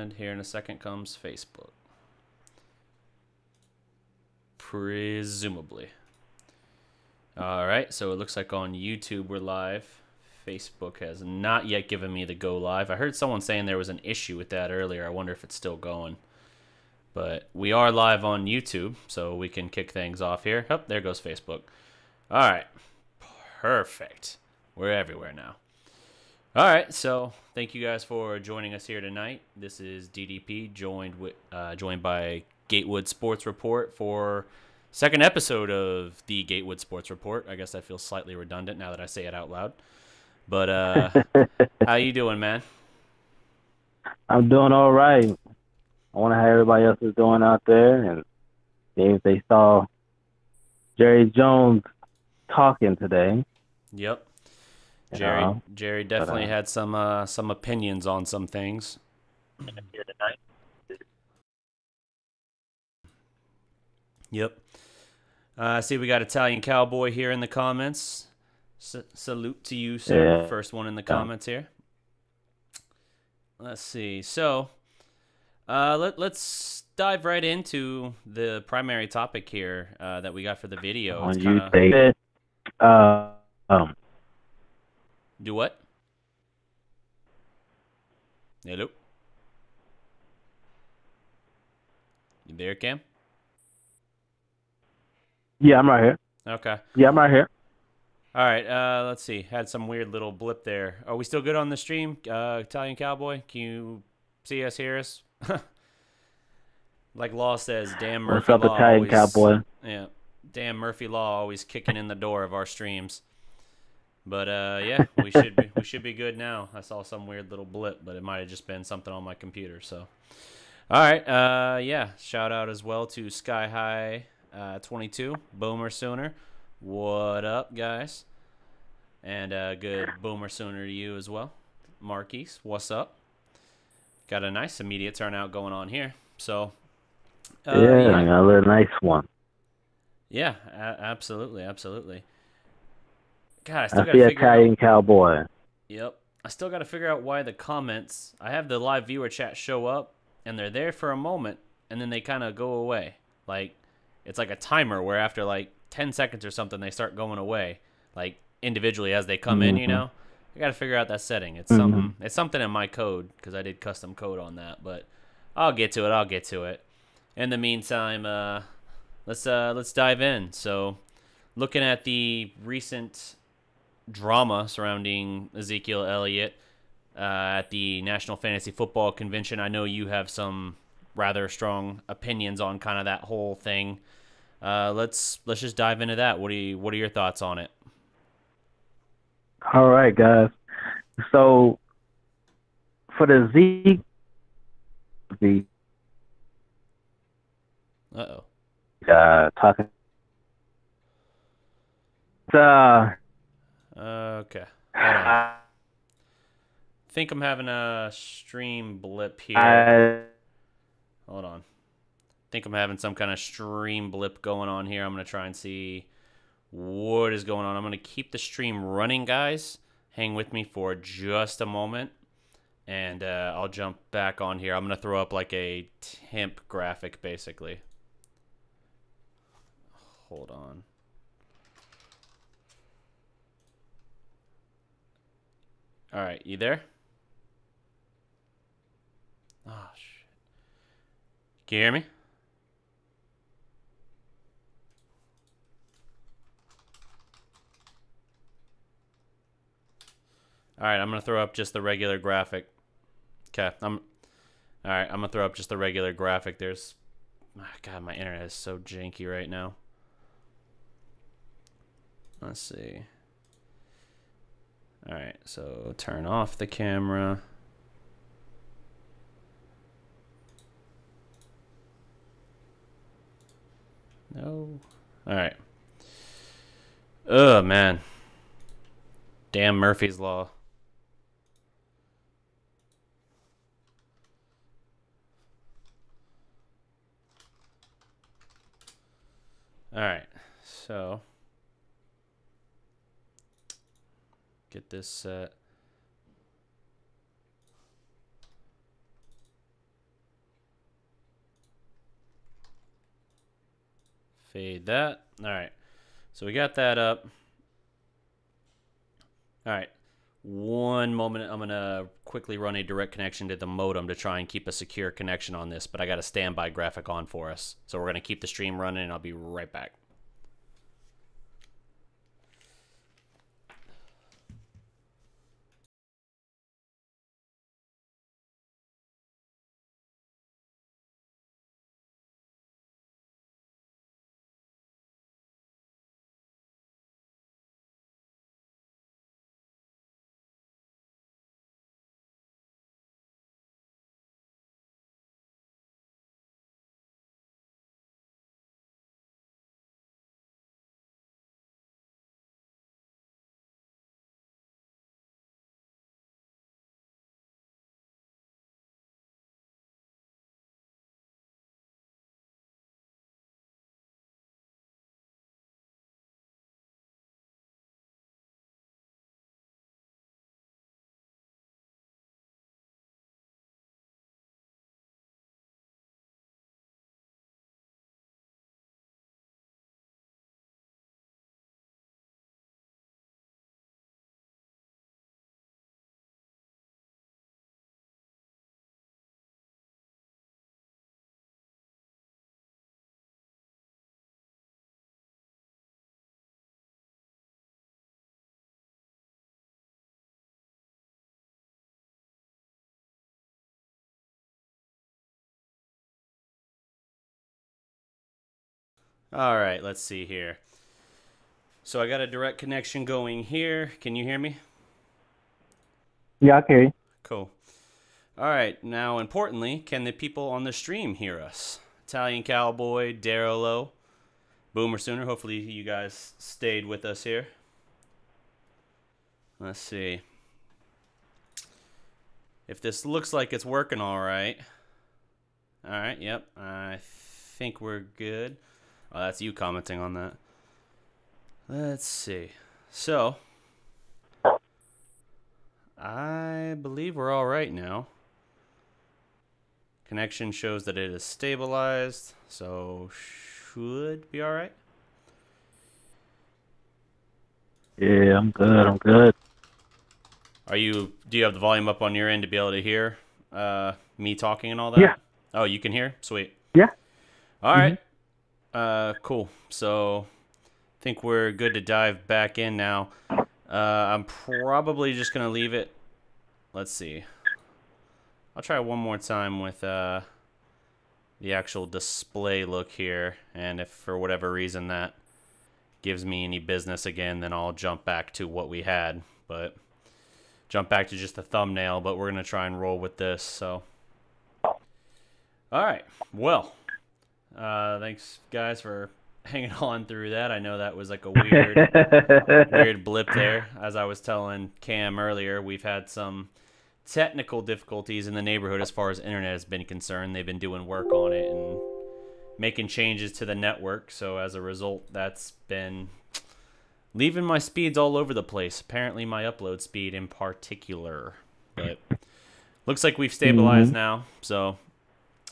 And here in a second comes Facebook. Presumably. All right, so it looks like on YouTube we're live. Facebook has not yet given me the go live. I heard someone saying there was an issue with that earlier. I wonder if it's still going. But we are live on YouTube, so we can kick things off here. Oh, there goes Facebook. All right, perfect. We're everywhere now. All right, so thank you guys for joining us here tonight. This is DDP, joined by Gatewood Sports Report for second episode of the Gatewood Sports Report. I guess I feel slightly redundant now that I say it out loud. But how you doing, man? I'm doing all right. I wonder how everybody else is doing out there, and if they saw Jerry Jones talking today. Yep. You Jerry know, Jerry definitely had some opinions on some things. here tonight. Yep. See, we got Italian Cowboy here in the comments. Salute to you, sir. Yeah. First one in the comments here. Let's see. So, let's dive right into the primary topic here that we got for the video. On It's you kinda... say it. Do what? Hello? You there, Cam? Yeah, I'm right here. Okay. Yeah, I'm right here. All right, let's see. Had some weird little blip there. Are we still good on the stream, Italian Cowboy? Can you see us, hear us? Like Law says, damn What's Murphy up, Law Italian always, Cowboy? yeah, damn Murphy Law always kicking in the door of our streams. But yeah, we should be good now. I saw some weird little blip, but it might have just been something on my computer. So, all right, yeah, shout out as well to Sky High 22 Boomer Sooner. What up, guys? And good Boomer Sooner to you as well, Marquise. What's up? Got a nice immediate turnout going on here. So, Yeah, another nice one. yeah, absolutely, absolutely. God, I I still got see to figure Italian out. Cowboy. Yep, I still got to figure out why the comments. I have the live viewer chat show up, and they're there for a moment, and then they kind of go away. Like it's like a timer where after like 10 seconds or something, they start going away, like individually as they come in. You know, I got to figure out that setting. It's something. It's something in my code because I did custom code on that, but I'll get to it. I'll get to it. In the meantime, let's dive in. So, looking at the recent drama surrounding Ezekiel Elliott at the National Fantasy Football Convention, I know you have some rather strong opinions on kind of that whole thing. Let's just dive into that. What are your thoughts on it? All right, guys. So for the Zeke, Uh-oh. talking. Okay. Hold on. I think I'm having a stream blip here. Hold on. I think I'm having some kind of stream blip going on here. I'm going to try and see what is going on. I'm going to keep the stream running, guys. Hang with me for just a moment, and I'll jump back on here. I'm going to throw up like a temp graphic, basically. Hold on. All right, you there? Oh, shit. Can you hear me? All right, I'm going to throw up just the regular graphic. Okay, all right, I'm going to throw up just the regular graphic. There's... Oh, God, my internet is so janky right now. Let's see. All right, so turn off the camera. No. All right. Oh, man. Damn Murphy's Law. All right, so get this set. Fade that. All right. So we got that up. All right. One moment. I'm going to quickly run a direct connection to the modem to try and keep a secure connection on this, but I got a standby graphic on for us. So we're going to keep the stream running, and I'll be right back. All right, let's see here. So I got a direct connection going here. Can you hear me? Yeah, I can hear you. Cool. All right, now importantly, can the people on the stream hear us? Italian Cowboy, Darrello, Boomer Sooner. Hopefully you guys stayed with us here. Let's see. If this looks like it's working all right. All right, yep. I think we're good. Oh, that's you commenting on that. Let's see. So, I believe we're all right now. Connection shows that it is stabilized, so should be all right. Yeah, I'm good. Do you have the volume up on your end to be able to hear me talking and all that? Yeah. Oh, you can hear? Sweet. Yeah. All right. Cool. So I think we're good to dive back in now. I'm probably just going to leave it. Let's see. I'll try one more time with the actual display look here. And if for whatever reason that gives me any business again, then I'll jump back to what we had. But jump back to just the thumbnail, but we're going to try and roll with this. So, all right. Well, thanks guys for hanging on through that. I know that was like a weird blip there. As I was telling Cam earlier, we've had some technical difficulties in the neighborhood as far as internet has been concerned. They've been doing work on it and making changes to the network. So as a result, that's been leaving my speeds all over the place. Apparently my upload speed in particular. But looks like we've stabilized now. So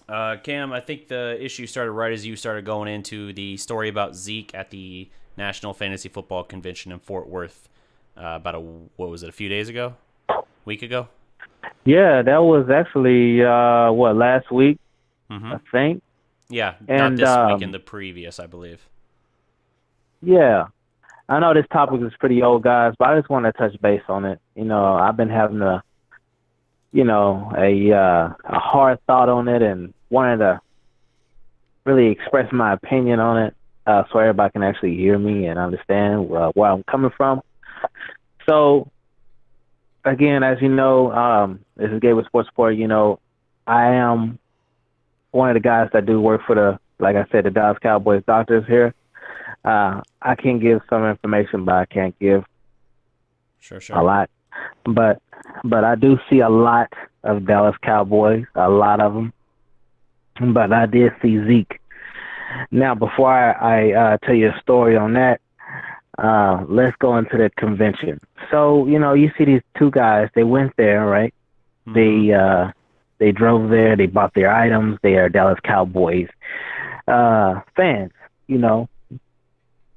Cam, I think the issue started right as you started going into the story about Zeke at the National Fantasy Football Convention in Fort Worth about a few days ago? Week ago? Yeah, that was actually, last week, I think. Yeah, and, not this weekend, the previous, I believe. Yeah. I know this topic is pretty old, guys, but I just want to touch base on it. You know, I've been having a hard thought on it and wanted to really express my opinion on it so everybody can actually hear me and understand where I'm coming from. So, again, as you know, this is Gatewood Sports Report. You know, I am one of the guys that do work for like I said, the Dallas Cowboys doctors here. I can give some information, but I can't give a lot. But I do see a lot of Dallas Cowboys, a lot of them. But I did see Zeke. Now, before I tell you a story on that, let's go into the convention. So, you know, you see these two guys, they went there, right? They drove there, they bought their items, they are Dallas Cowboys fans, you know.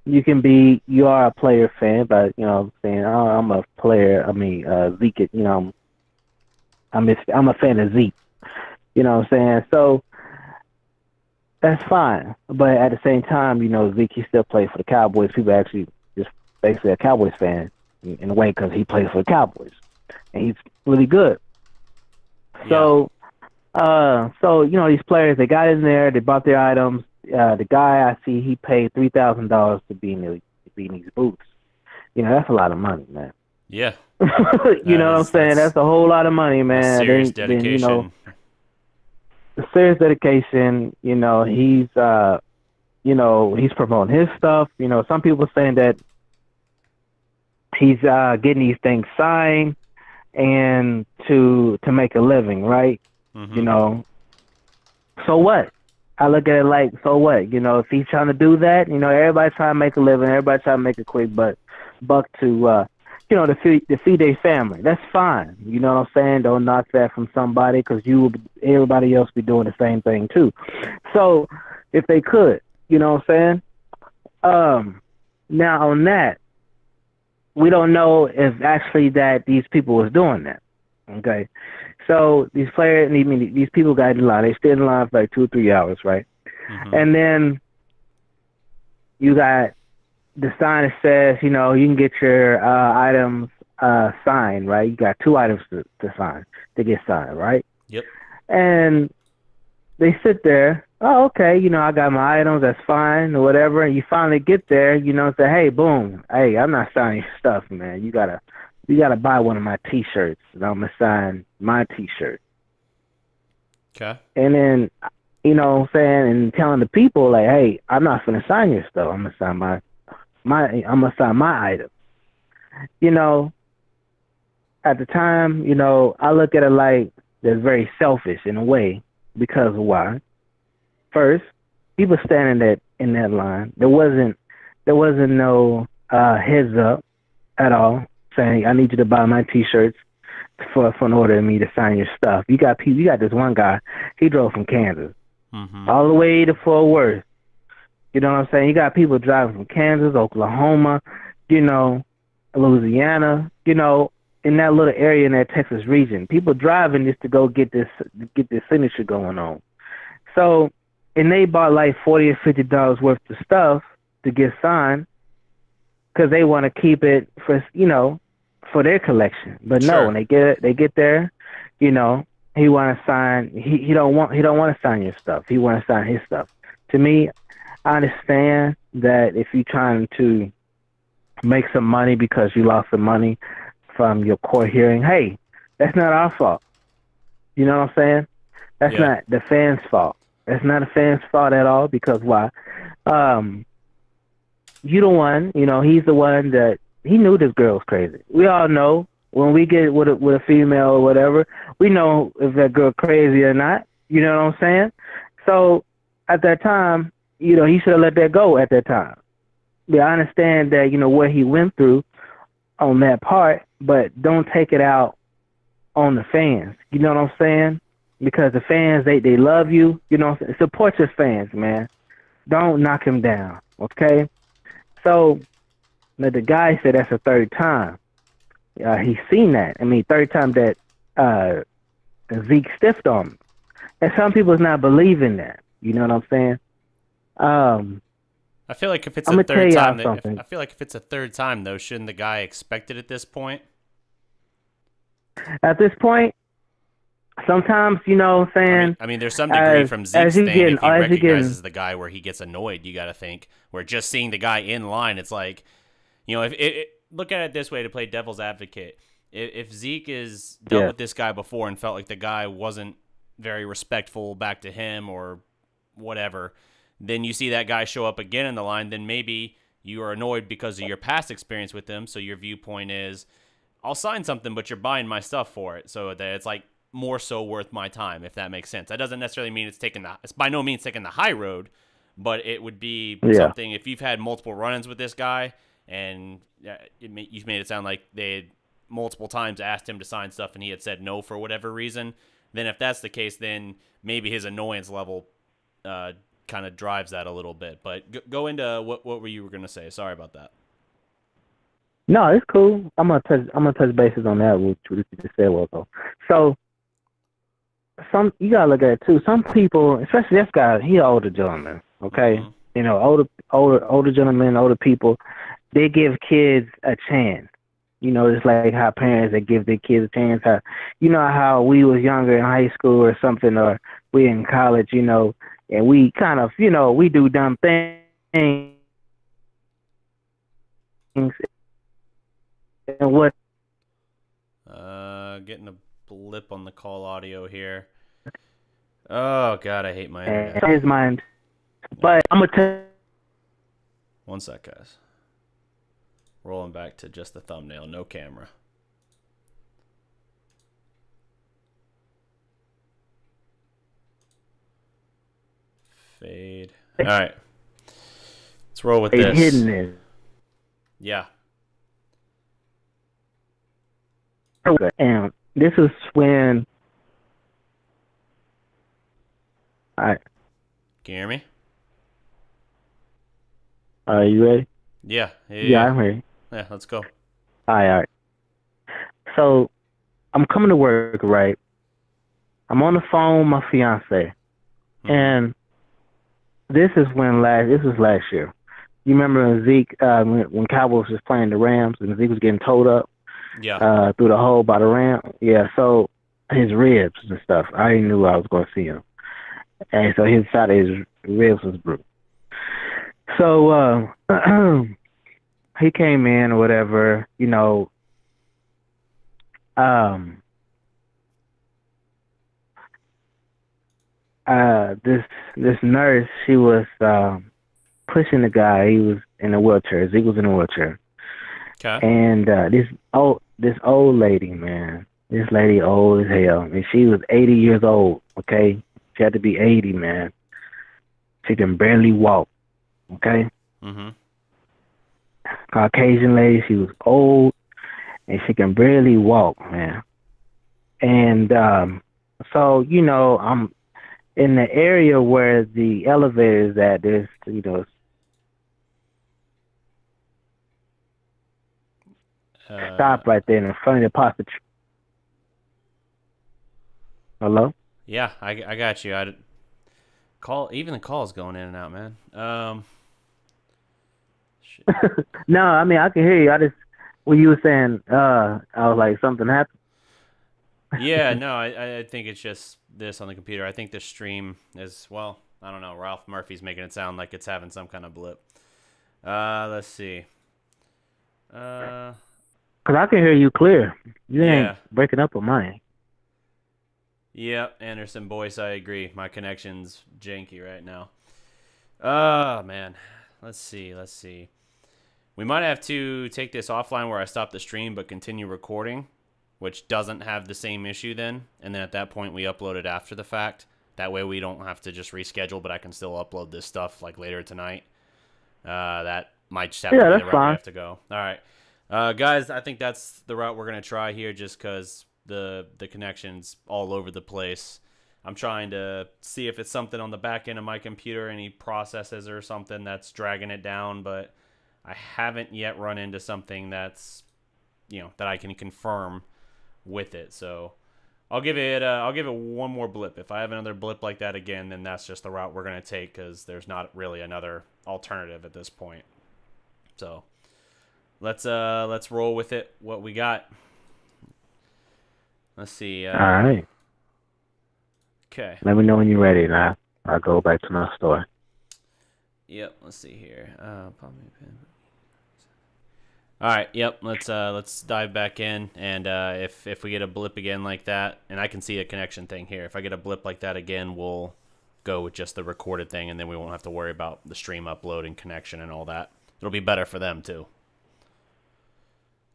you are a player fan, but you know what I'm saying, I'm a player. I mean, Zeke, you know, I'm a fan of Zeke. You know what I'm saying? So that's fine. But at the same time, you know, Zeke, he still plays for the Cowboys. People actually just basically a Cowboys fan in a way because he plays for the Cowboys and he's really good. Yeah. So, so you know, these players, they got in there, they bought their items. The guy I see, he paid $3,000 to be in these booths. You know, that's a lot of money, man. Yeah. You know what I'm saying? That's a whole lot of money, That's man. serious Then you know, dedication. the serious dedication. You know, he's promoting his stuff. You know, some people saying that he's getting these things signed and to make a living, right? You Mm-hmm. know, so what? I look at it like, so what? You know, if he's trying to do that, you know, everybody's trying to make a living, everybody trying to make a quick buck to, you know, to feed their family. That's fine. You know what I'm saying? Don't knock that from somebody because everybody else be doing the same thing too. So if they could, you know what I'm saying? Now on that, we don't know if actually that these people was doing that. Okay, so these players, I mean, these people got in line. They stayed in line for like 2 or 3 hours, right? Mm-hmm. And then you got the sign that says, you know, you can get your items signed, right? You got 2 items to sign to get signed, right? Yep. And they sit there. Oh, okay, you know, I got my items. That's fine, or whatever. And you finally get there, you know, and say, hey, boom, hey, I'm not signing your stuff, man. You gotta buy one of my T-shirts, and I'm gonna sign my T-shirt. Okay. And then, you know, what I'm saying, and telling the people like, hey, I'm not gonna sign your stuff. I'm gonna sign I'm gonna sign my item. You know, at the time, you know, I look at it like that's very selfish in a way because why? First, people standing in that line. There wasn't no heads up at all saying I need you to buy my T-shirts for an order of me to sign your stuff. You got people. You got this one guy. He drove from Kansas Mm-hmm. all the way to Fort Worth. You know what I'm saying? You got people driving from Kansas, Oklahoma, you know, Louisiana, you know, in that little area in that Texas region. People driving just to go get this signature going on. So, and they bought like $40 or $50 worth of stuff to get signed because they want to keep it for, you know, for their collection. But no, Sure. when they get there, you know, he want to sign. He don't want to sign your stuff. He want to sign his stuff. To me, I understand that if you're trying to make some money because you lost some money from your court hearing, hey, that's not our fault. You know what I'm saying? That's Yeah. not the fans' fault. That's not a fan's fault at all because why? You the one, you know, he's the one that he knew this girl was crazy. We all know when we get with a female or whatever, we know if that girl crazy or not. You know what I'm saying? So at that time, you know, he should have let that go at that time. Yeah, I understand that, you know, what he went through on that part, but don't take it out on the fans. You know what I'm saying? Because the fans, they love you. You know what I'm saying? Support your fans, man. Don't knock him down, okay? So now the guy said that's the third time. He's seen that. I mean, third time that Zeke stiffed on him. And some people's not believing that. You know what I'm saying? I feel like if it's I'm a gonna tell third y'all time, something. I feel like if it's a third time though, shouldn't the guy expect it at this point? At this point, sometimes, you know what I'm saying, I mean, there's some degree from Zeke's you thing. getting If he as you getting recognizes the guy where he gets annoyed, you got to think. Where just seeing the guy in line, it's like, you know, look at it this way to play devil's advocate. If Zeke is dealt yeah. with this guy before and felt like the guy wasn't very respectful back to him or whatever, then you see that guy show up again in the line, then maybe you are annoyed because of your past experience with him. So your viewpoint is, I'll sign something, but you're buying my stuff for it. So that it's like more so worth my time, if that makes sense. That doesn't necessarily mean it's by no means taking the high road, but it would be Yeah. something if you've had multiple run-ins with this guy and you've made it sound like they had multiple times asked him to sign stuff and he had said no for whatever reason. Then if that's the case, then maybe his annoyance level kind of drives that a little bit. But go into what were you going to say? Sorry about that. No, it's cool. I'm gonna touch bases on that, which you just said well though. So you gotta look at it too. Some people, especially this guy, he an older gentleman, okay? Mm-hmm. You know, older gentlemen, older people, they give kids a chance. You know, it's like how parents that give their kids a chance. How, you know how we was younger in high school or something, or we in college, you know, and we kind of, you know, we do dumb things. And what? Getting a blip on the call audio here. Oh God, I hate my internet. His mind. But I'm gonna tell. One sec, guys. Rolling back to just the thumbnail, no camera. Fade. All right. Let's roll with this. Hidden it. Yeah. And this is when. All right. Can you hear me? Are you ready? Yeah. Yeah, I'm ready. Yeah, let's go. All right. So, I'm coming to work, right? I'm on the phone with my fiance, and this was last year. You remember when Zeke, when Cowboys was playing the Rams, and Zeke was getting towed up? Yeah. Through the hole by the Ram. Yeah. So his ribs and stuff. I already knew I was going to see him, and so his side of his ribs was bruised. So he came in or whatever, you know. This nurse, she was pushing the guy. He was in a wheelchair. Zeke was in a wheelchair. Okay. And this old lady, man, this lady old as hell, and she was 80 years old. Okay, she had to be 80, man. She can barely walk. Okay. Mm-hmm. Caucasian lady. She was old, and she can barely walk, man. And so, you know, I'm in the area where the elevator is at. There's, you know, stop right there in front of the pasta. Hello? Yeah, I got you. Even the call's going in and out, man. Shit. No, I mean, I can hear you. I just, when you were saying, I was like, something happened. Yeah, no, I think it's just this on the computer. I think the stream is, well, I don't know. Ralph Murphy's making it sound like it's having some kind of blip. Let's see. Because I can hear you clear. You ain't breaking up on mine. Yeah, Anderson Boyce, I agree. My connection's janky right now. Oh, man. Let's see. We might have to take this offline where I stop the stream but continue recording, which doesn't have the same issue then. And then at that point, we upload it after the fact. That way we don't have to just reschedule, but I can still upload this stuff like later tonight. That might just have to be the route we have to go. All right. Guys, I think that's the route we're going to try here just because the connection's all over the place. I'm trying to see if it's something on the back end of my computer, any processes or something that's dragging it down, but I haven't yet run into something that's, you know, that I can confirm with it. So I'll give it one more blip. If I have another blip like that again, then that's just the route we're going to take because there's not really another alternative at this point. So let's roll with it. What we got? Let's see. All right. Okay. Let me know when you're ready, and I'll go back to my store. Yep. Let's see here. All right. Yep. Let's dive back in, and if we get a blip again like that, and I can see a connection thing here. If I get a blip like that again, we'll go with just the recorded thing, and then we won't have to worry about the stream upload and connection and all that. It'll be better for them too.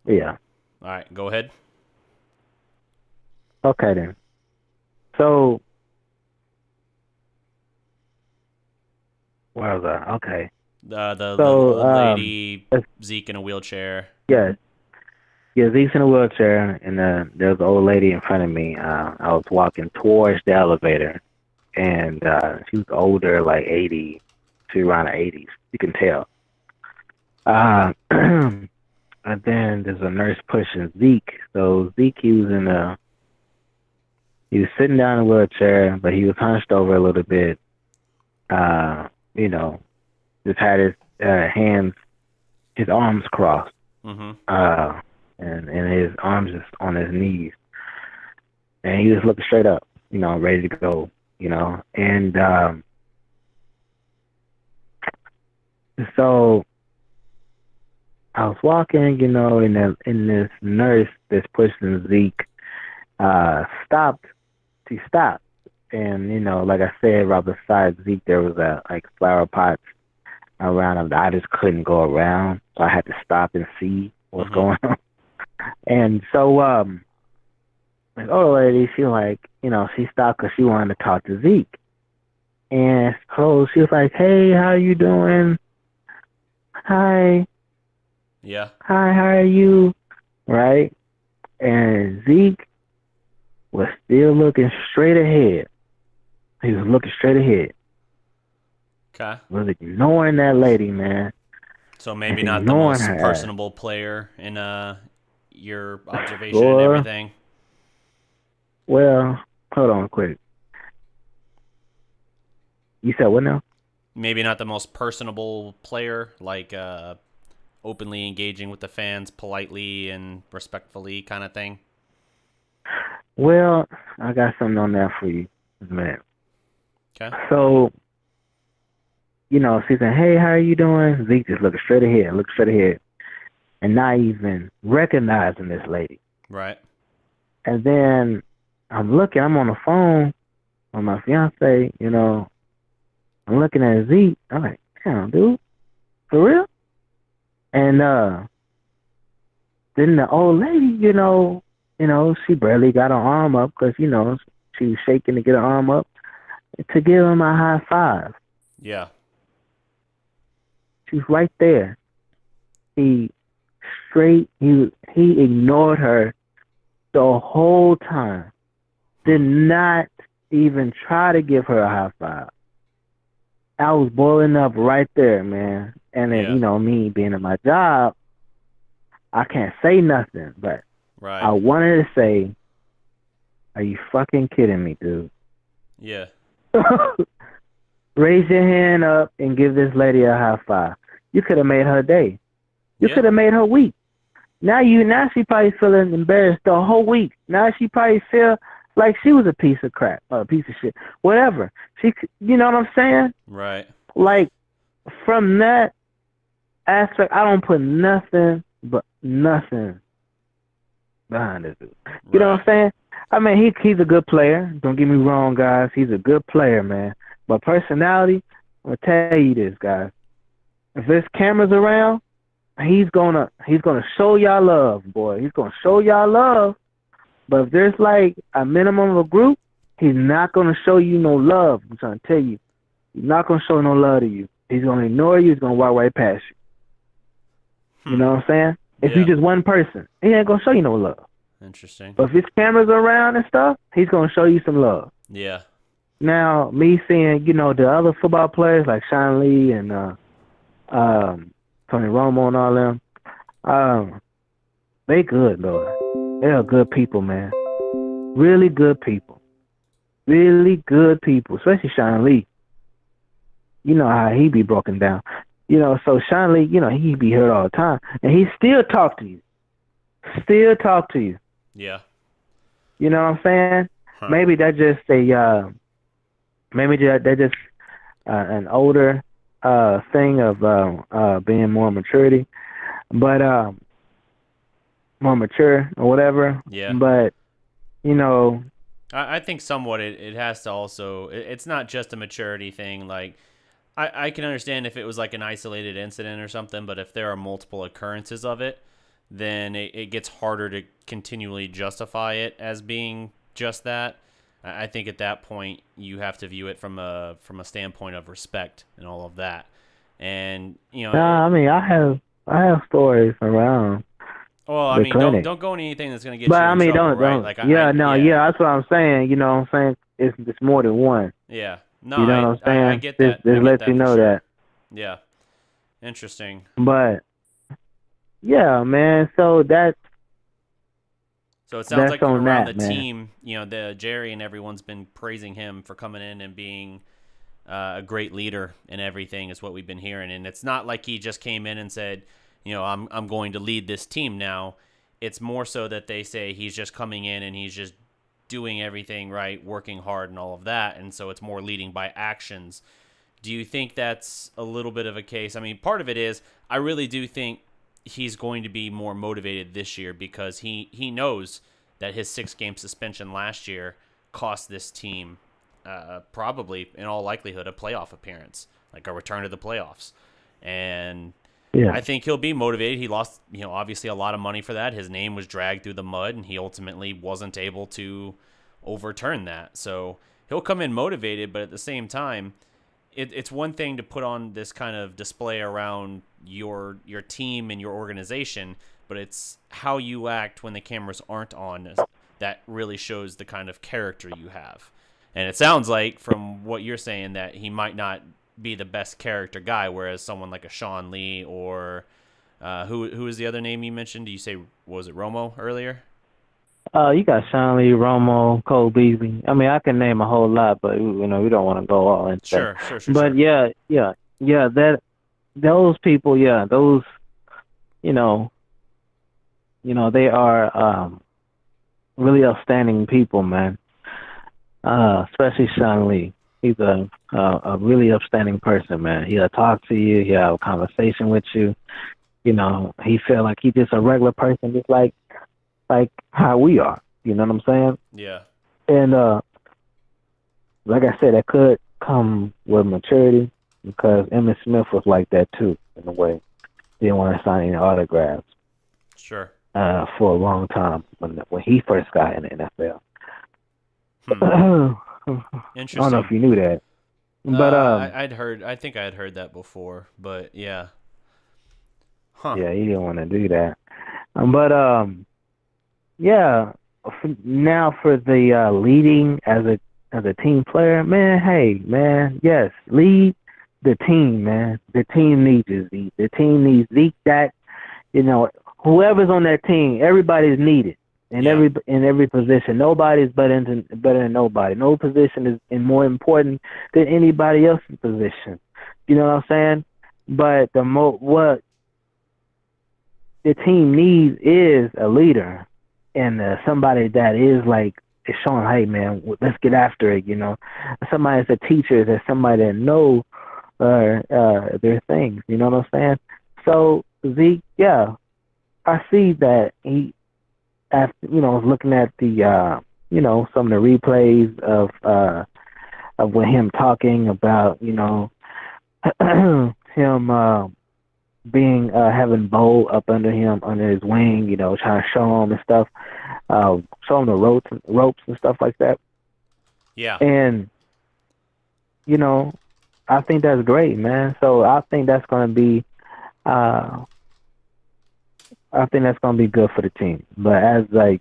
Yeah. All right. Go ahead. Okay then. So. Where was I? Okay. The old lady, Zeke in a wheelchair. Yeah. Yeah, Zeke's in a wheelchair, and there was an old lady in front of me. I was walking towards the elevator, and she was older, like 80, she was around the 80s. You can tell. And then there's a nurse pushing Zeke. So Zeke, he was sitting down in a wheelchair, but he was hunched over a little bit. Just had his hands, his arms crossed, and his arms just on his knees, and he was looking straight up, ready to go, and so I was walking, and this nurse that's pushing Zeke stopped. She stopped. And, like I said, right beside Zeke, there was flower pots around him that I just couldn't go around. So I had to stop and see what's going on. And so, this old lady, she she stopped because she wanted to talk to Zeke. And so she was like, "Hey, how you doing? Hi." Yeah. "Hi, how are you?" Right? And Zeke was still looking straight ahead. He was looking straight ahead. Okay. Was ignoring that lady, man. So maybe not the most personable player in your observation and everything. Well, hold on quick. You said what now? Maybe not the most personable player, like openly engaging with the fans politely and respectfully kind of thing. Well, I got something on that for you, man. Okay. So, she said, "Hey, how are you doing?" Zeke just looking straight ahead, and not even recognizing this lady. Right. And then I'm on the phone with my fiance, I'm looking at Zeke. I'm like, "Damn, dude, for real?" And then the old lady, she barely got her arm up because, she was shaking to get her arm up to give him a high five. Yeah. She was right there. He ignored her the whole time. Did not even try to give her a high five. I was boiling up right there, man. And then, me being in my job, I can't say nothing, but right. I wanted to say, "Are you fucking kidding me, dude?" Yeah. Raise your hand up and give this lady a high five. You could have made her day. You could have made her week. Now she probably feeling embarrassed the whole week. Now she probably feel like she was a piece of crap, or a piece of shit, whatever. You know what I'm saying? Right. Like, from that aspect, I don't put nothing behind this dude. You know what I'm saying? I mean, he's a good player. Don't get me wrong, guys. He's a good player, man. But personality, I'm gonna tell you this, guys. If there's cameras around, he's gonna show y'all love, boy. He's gonna show y'all love. But if there's like a minimum of a group, he's not gonna show you no love. I'm trying to tell you, he's not gonna show no love to you. He's gonna ignore you. He's gonna walk right past you. You know what I'm saying? If you're just one person, he ain't gonna show you no love. Interesting. But if his cameras around and stuff, he's gonna show you some love. Yeah. Now, me seeing, the other football players like Sean Lee and Tony Romo and all them, they good, Lord. They're good people, man. Really good people. Really good people, especially Sean Lee. You know how he be broken down. So Sean Lee, he be hurt all the time. And he still talk to you. Yeah. You know what I'm saying? Huh. Maybe that's just an older thing of being more maturity, but more mature or whatever. Yeah. But I think somewhat it has to also. It's not just a maturity thing. Like I can understand if it was like an isolated incident or something, but if there are multiple occurrences of it, then it gets harder to continually justify it as being just that. I think at that point you have to view it from a standpoint of respect and all of that. And I have stories around. Well, don't go into anything that's going to get you in trouble, right? That's what I'm saying. You know what I'm saying? it's more than one. Yeah. No, You know what I'm saying? I get that. This I get lets that you for know sure. that. Yeah. Interesting. But yeah, man. So So it sounds like on around the that, man. team, the Jerry and everyone's been praising him for coming in and being a great leader and everything is what we've been hearing. And it's not like he just came in and said, I'm going to lead this team now. It's more so that they say he's just coming in and he's just doing everything right, working hard and all of that. And so it's more leading by actions. Do you think that's a little bit of a case? I mean, part of it is I really do think he's going to be more motivated this year because he knows that his 6-game suspension last year cost this team probably, in all likelihood, a playoff appearance, like a return to the playoffs. And Yeah. I think he'll be motivated. He lost, obviously a lot of money for that. His name was dragged through the mud, and he ultimately wasn't able to overturn that. So he'll come in motivated, but at the same time, it's one thing to put on this kind of display around your team and your organization, but it's how you act when the cameras aren't on that really shows the kind of character you have. And it sounds like, from what you're saying, that he might not be the best character guy, whereas someone like a Sean Lee or who is the other name you mentioned? Did you say, was it Romo earlier? You got Sean Lee, Romo, Cole Beasley. I mean, I can name a whole lot, but we don't want to go all into Sure. But yeah, that those people, those, they are really outstanding people, man. Especially Sean Lee. He's a really upstanding person, man. He'll talk to you. He'll have a conversation with you. He feel like he's just a regular person, just like how we are. You know what I'm saying? Yeah. And like I said, that could come with maturity because Emmitt Smith was like that too, in a way. He didn't want to sign any autographs. Sure. For a long time when he first got in the NFL. Interesting. I don't know if you knew that, but I think I had heard that before, but yeah. Huh. Yeah, he didn't want to do that. But yeah. Now for the leading as a team player, man. Hey, man. Yes, lead the team, man. The team needs you, Zeke. The team needs Zeke. That whoever's on that team, everybody's needed in every position. Nobody's better than nobody. No position is more important than anybody else's position. You know what I'm saying? But what the team needs is a leader and somebody that is showing, hey man, let's get after it. Somebody that's a teacher, that's somebody that knows their things. You know what I'm saying? So Zeke, yeah. I see that he, after looking at the some of the replays of with him talking about him being having Bo up under his wing, trying to show him and stuff, show him the ropes and stuff like that. Yeah. And I think that's great, man. So I think that's going to be. I think that's going to be good for the team. But as a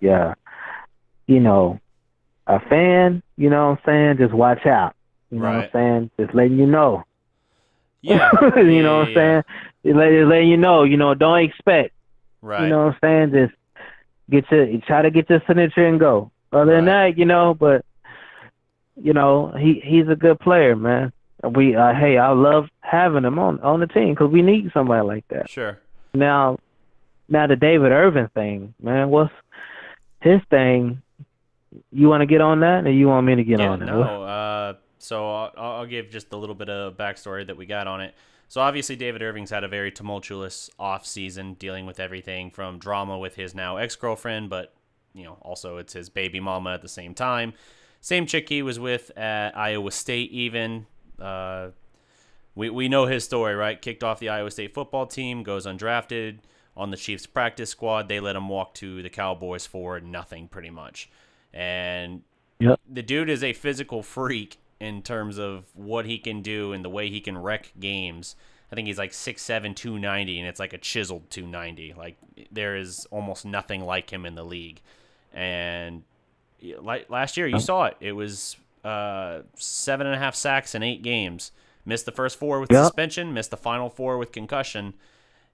fan, you know what I'm saying, just watch out. You know what I'm saying? Just letting you know. Yeah. You know what I'm saying? Just letting you know, don't expect. Right. You know what I'm saying? Just try to get your signature and go. Other than that, but he's a good player, man. I love having him on the team because we need somebody like that. Sure. Now the David Irving thing, man, what's his thing? You want to get on that, or you want me to get on it? No. So I'll give just a little bit of backstory that we got on it. So obviously David Irving's had a very tumultuous off season, dealing with everything from drama with his now ex-girlfriend, but also it's his baby mama at the same time. Same chick he was with at Iowa State even. We know his story, right? Kicked off the Iowa State football team, goes undrafted on the Chiefs practice squad. They let him walk to the Cowboys for nothing pretty much. And the dude is a physical freak in terms of what he can do and the way he can wreck games. I think he's like 6'7", 290, and it's like a chiseled 290. Like, there is almost nothing like him in the league. And last year, you saw it. It was 7.5 sacks in 8 games. Missed the first 4 with Yep. suspension, missed the final 4 with concussion,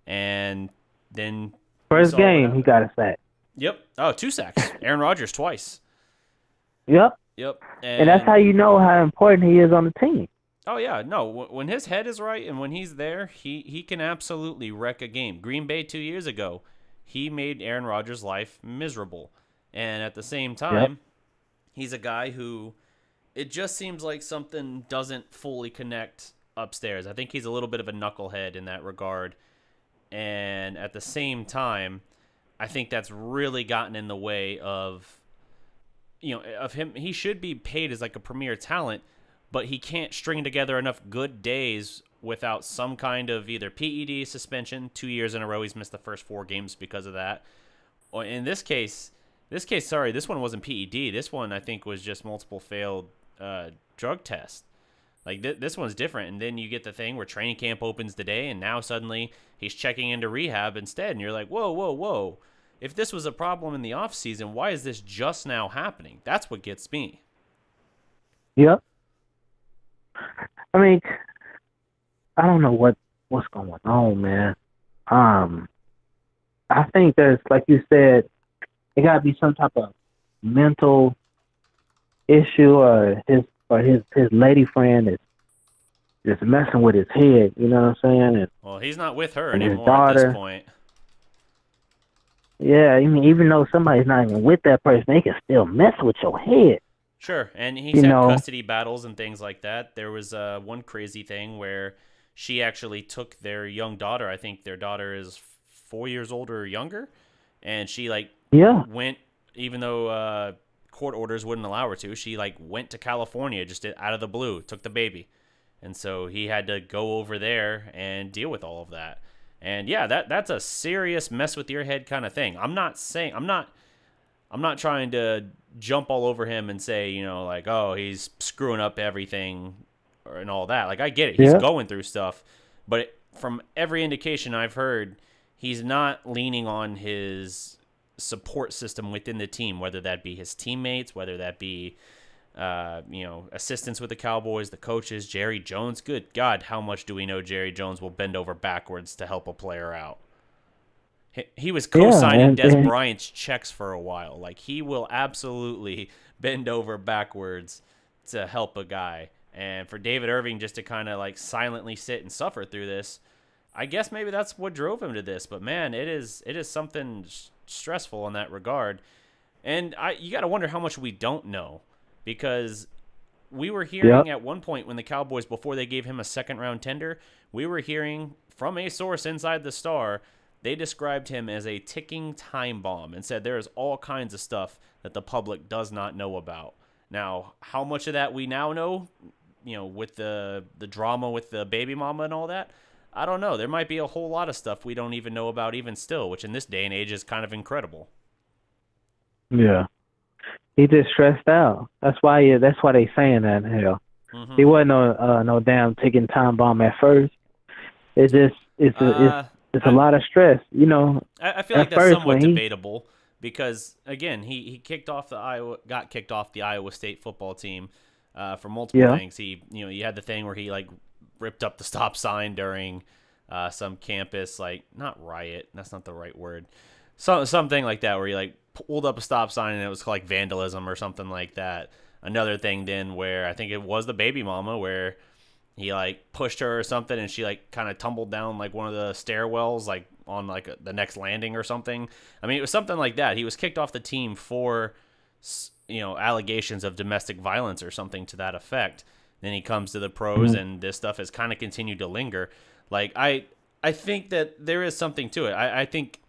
and then First game, he got a sack. Yep. Oh, 2 sacks. Aaron Rodgers twice. Yep. Yep. And that's how you know how important he is on the team. Oh, yeah. No, when his head is right and when he's there, he can absolutely wreck a game. Green Bay 2 years ago, he made Aaron Rodgers' life miserable. And at the same time, he's a guy who it just seems like something doesn't fully connect upstairs. I think he's a little bit of a knucklehead in that regard. And at the same time, I think that's really gotten in the way of, of him. He should be paid as like a premier talent, but he can't string together enough good days without some kind of either PED suspension. 2 years in a row, he's missed the first 4 games because of that. Or in this case, sorry, this one wasn't PED. This one, I think, was just multiple failed drug tests. Like, this one's different. And then you get the thing where training camp opens today, and now suddenly he's checking into rehab instead. And you're like, whoa, whoa, whoa. If this was a problem in the offseason, why is this just now happening? That's what gets me. Yep. I mean, I don't know what's going on, man. I think there's, like you said, it got to be some type of mental issue, or his lady friend is just messing with his head. You know what I'm saying? Well, he's not with her and anymore his daughter, at this point. Yeah, I mean, even though somebody's not even with that person, they can still mess with your head. Sure, and he's had custody battles and things like that. There was one crazy thing where she actually took their young daughter. I think their daughter is 4 years older or younger, and she went, even though court orders wouldn't allow her to. She went to California just out of the blue, took the baby, and so he had to go over there and deal with all of that. And yeah, that's a serious mess with your head kind of thing. I'm not trying to jump all over him and say, oh, he's screwing up everything and all that. Like, I get it. He's going through stuff. But from every indication I've heard, he's not leaning on his support system within the team, whether that be his teammates, whether that be, assistants with the Cowboys, the coaches, Jerry Jones. Good God, how much do we know Jerry Jones will bend over backwards to help a player out? He was co-signing Des Bryant's checks for a while. Like, he will absolutely bend over backwards to help a guy. And for David Irving just to kind of silently sit and suffer through this, I guess maybe that's what drove him to this. But man, it is something stressful in that regard. And you got to wonder how much we don't know, because we were hearing at one point when the Cowboys, before they gave him a second-round tender, we were hearing from a source inside the Star. They described him as a ticking time bomb and said there is all kinds of stuff that the public does not know about. Now, how much of that we now know, with the drama with the baby mama and all that, I don't know. There might be a whole lot of stuff we don't even know about even still, which in this day and age is kind of incredible. Yeah. He just stressed out. That's why they saying that, hell. Mm-hmm. He wasn't no damn ticking time bomb at first. It's a lot of stress, I feel like that's somewhat debatable because, again, he got kicked off the Iowa State football team for multiple things. You had the thing where he ripped up the stop sign during some campus, not riot, that's not the right word, something like that, where he pulled up a stop sign and it was vandalism or something like that. Another thing then where I think it was the baby mama where he pushed her or something, and she kind of tumbled down one of the stairwells on the next landing or something. I mean, it was something like that. He was kicked off the team for allegations of domestic violence or something to that effect. Then he comes to the pros, and this stuff has kind of continued to linger. I think that there is something to it. I think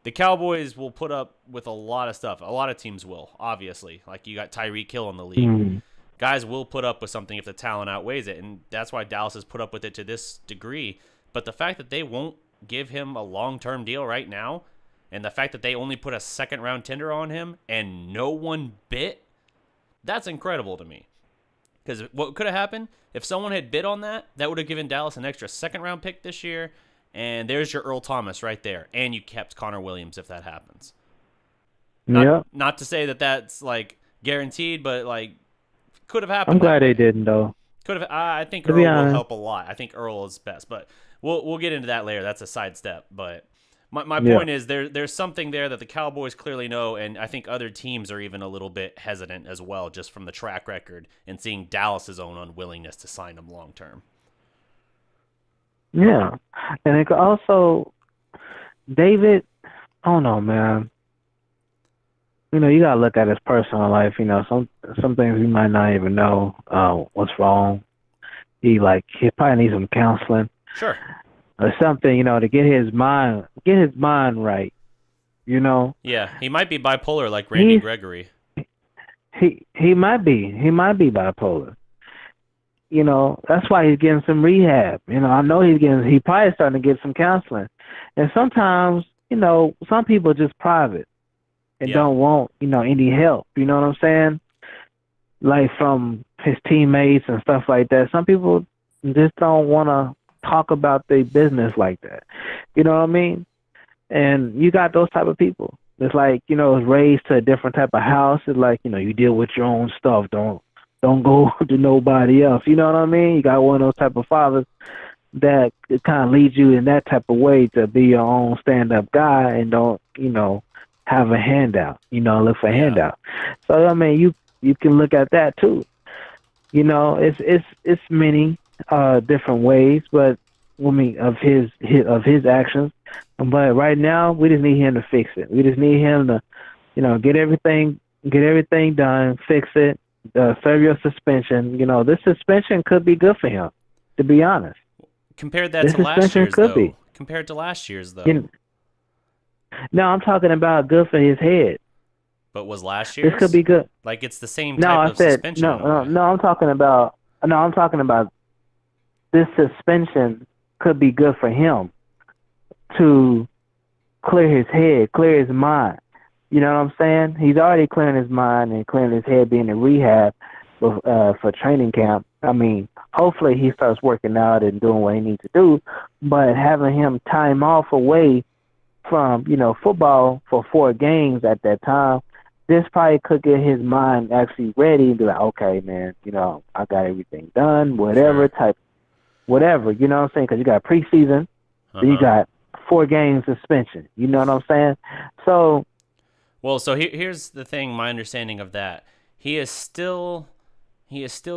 the Cowboys will put up with a lot of stuff. A lot of teams will, obviously. You got Tyreek Hill in the league. Guys will put up with something if the talent outweighs it, and that's why Dallas has put up with it to this degree. But the fact that they won't give him a long-term deal right now, and the fact that they only put a second-round tender on him and no one bit, that's incredible to me. Because what could have happened, if someone had bid on that, that would have given Dallas an extra second-round pick this year, and there's your Earl Thomas right there, and you kept Connor Williams if that happens. Not to say that that's, guaranteed, but, Could have I'm happened that glad they way. didn't though. Could have. I think To be Earl will honest, help a lot. I think Earl is best, but we'll get into that later. That's a sidestep. But my yeah, point is there's something there that the Cowboys clearly know, and I think other teams are even a little bit hesitant as well, just from the track record and seeing Dallas's own unwillingness to sign him long term. yeah, and it could also David. I don't know, man. You gotta look at his personal life. Some things you might not even know what's wrong. He probably needs some counseling Sure. or something. To get his mind right. Yeah, he might be bipolar like Randy Gregory. He might be bipolar. That's why he's getting some rehab. I know he probably starting to get some counseling. And sometimes, some people are just private and don't want, any help. You know what I'm saying? Like from his teammates and stuff like that. Some people just don't want to talk about their business like that. You know what I mean? And you got those type of people. It's like, was raised to a different type of house. It's like, you deal with your own stuff. Don't go to nobody else. You know what I mean? You got one of those type of fathers that kind of leads you in that type of way to be your own stand-up guy and don't, have a handout, look for a handout. So, I mean, you can look at that too. It's many different ways, but of his actions. But right now, we just need him to fix it. We just need him to, get everything done, fix it, serve your suspension. This suspension could be good for him, to be honest. Compared that to last year's, though. Compared to last year's, though. No, I'm talking about good for his head. But was last year's? This could be good. Like it's the same type of suspension. No, I'm talking about this suspension could be good for him to clear his head, clear his mind. You know what I'm saying? He's already clearing his mind and clearing his head being in rehab for training camp. I mean, hopefully he starts working out and doing what he needs to do, but having him time off away from, football for 4 games at that time, this probably could get his mind actually ready and be like, okay, man, I got everything done, whatever, you know what I'm saying? Because you got preseason, then you got 4 games suspension. You know what I'm saying? So, well, so here's the thing. My understanding of that, he is still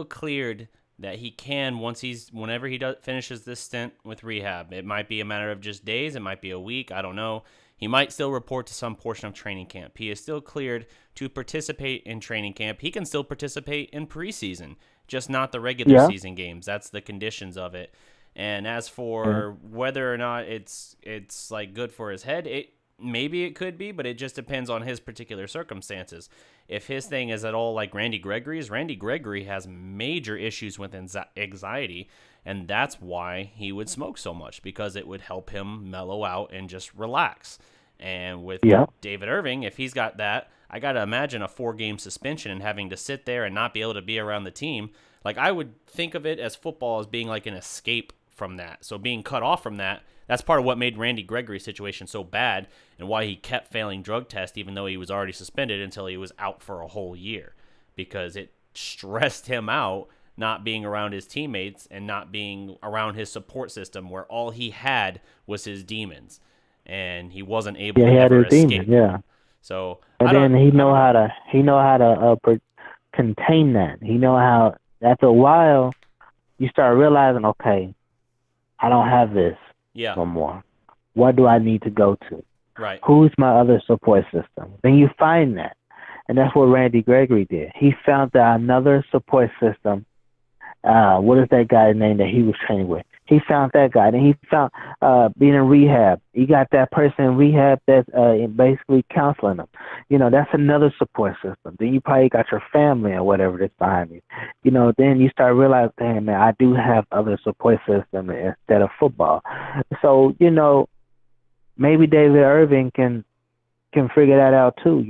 cleared that he can whenever he finishes this stint with rehab. It might be a matter of just days. It might be a week. I don't know. He might still report to some portion of training camp. He is still cleared to participate in training camp. He can still participate in preseason, just not the regular season games. That's the conditions of it. And as for whether or not it's like good for his head, maybe it could be, but it just depends on his particular circumstances. If his thing is at all like Randy Gregory's, Randy Gregory has major issues with anxiety, and that's why he would smoke so much, because it would help him mellow out and just relax. And with David Irving, if he's got that, I got to imagine a 4-game suspension and having to sit there and not be able to be around the team. Like, I would think of it as football as being like an escape from that. So being cut off from that, that's part of what made Randy Gregory's situation so bad and why he kept failing drug tests even though he was already suspended until he was out for a whole year, because it stressed him out not being around his teammates and not being around his support system where all he had was his demons and he wasn't able to ever escape. So and then he know how to contain that. He know how after a while you start realizing, okay, I don't have this no more. What do I need to go to? Right. Who's my other support system? Then you find that. And that's what Randy Gregory did. He found another support system. What is that guy's name that he was training with? He found that guy. Then he found being in rehab. He got that person in rehab that's basically counseling him. That's another support system. Then you probably got your family or whatever that's behind you. Then you start realizing, damn, man, I do have other support systems instead of football. So, maybe David Irving can figure that out too,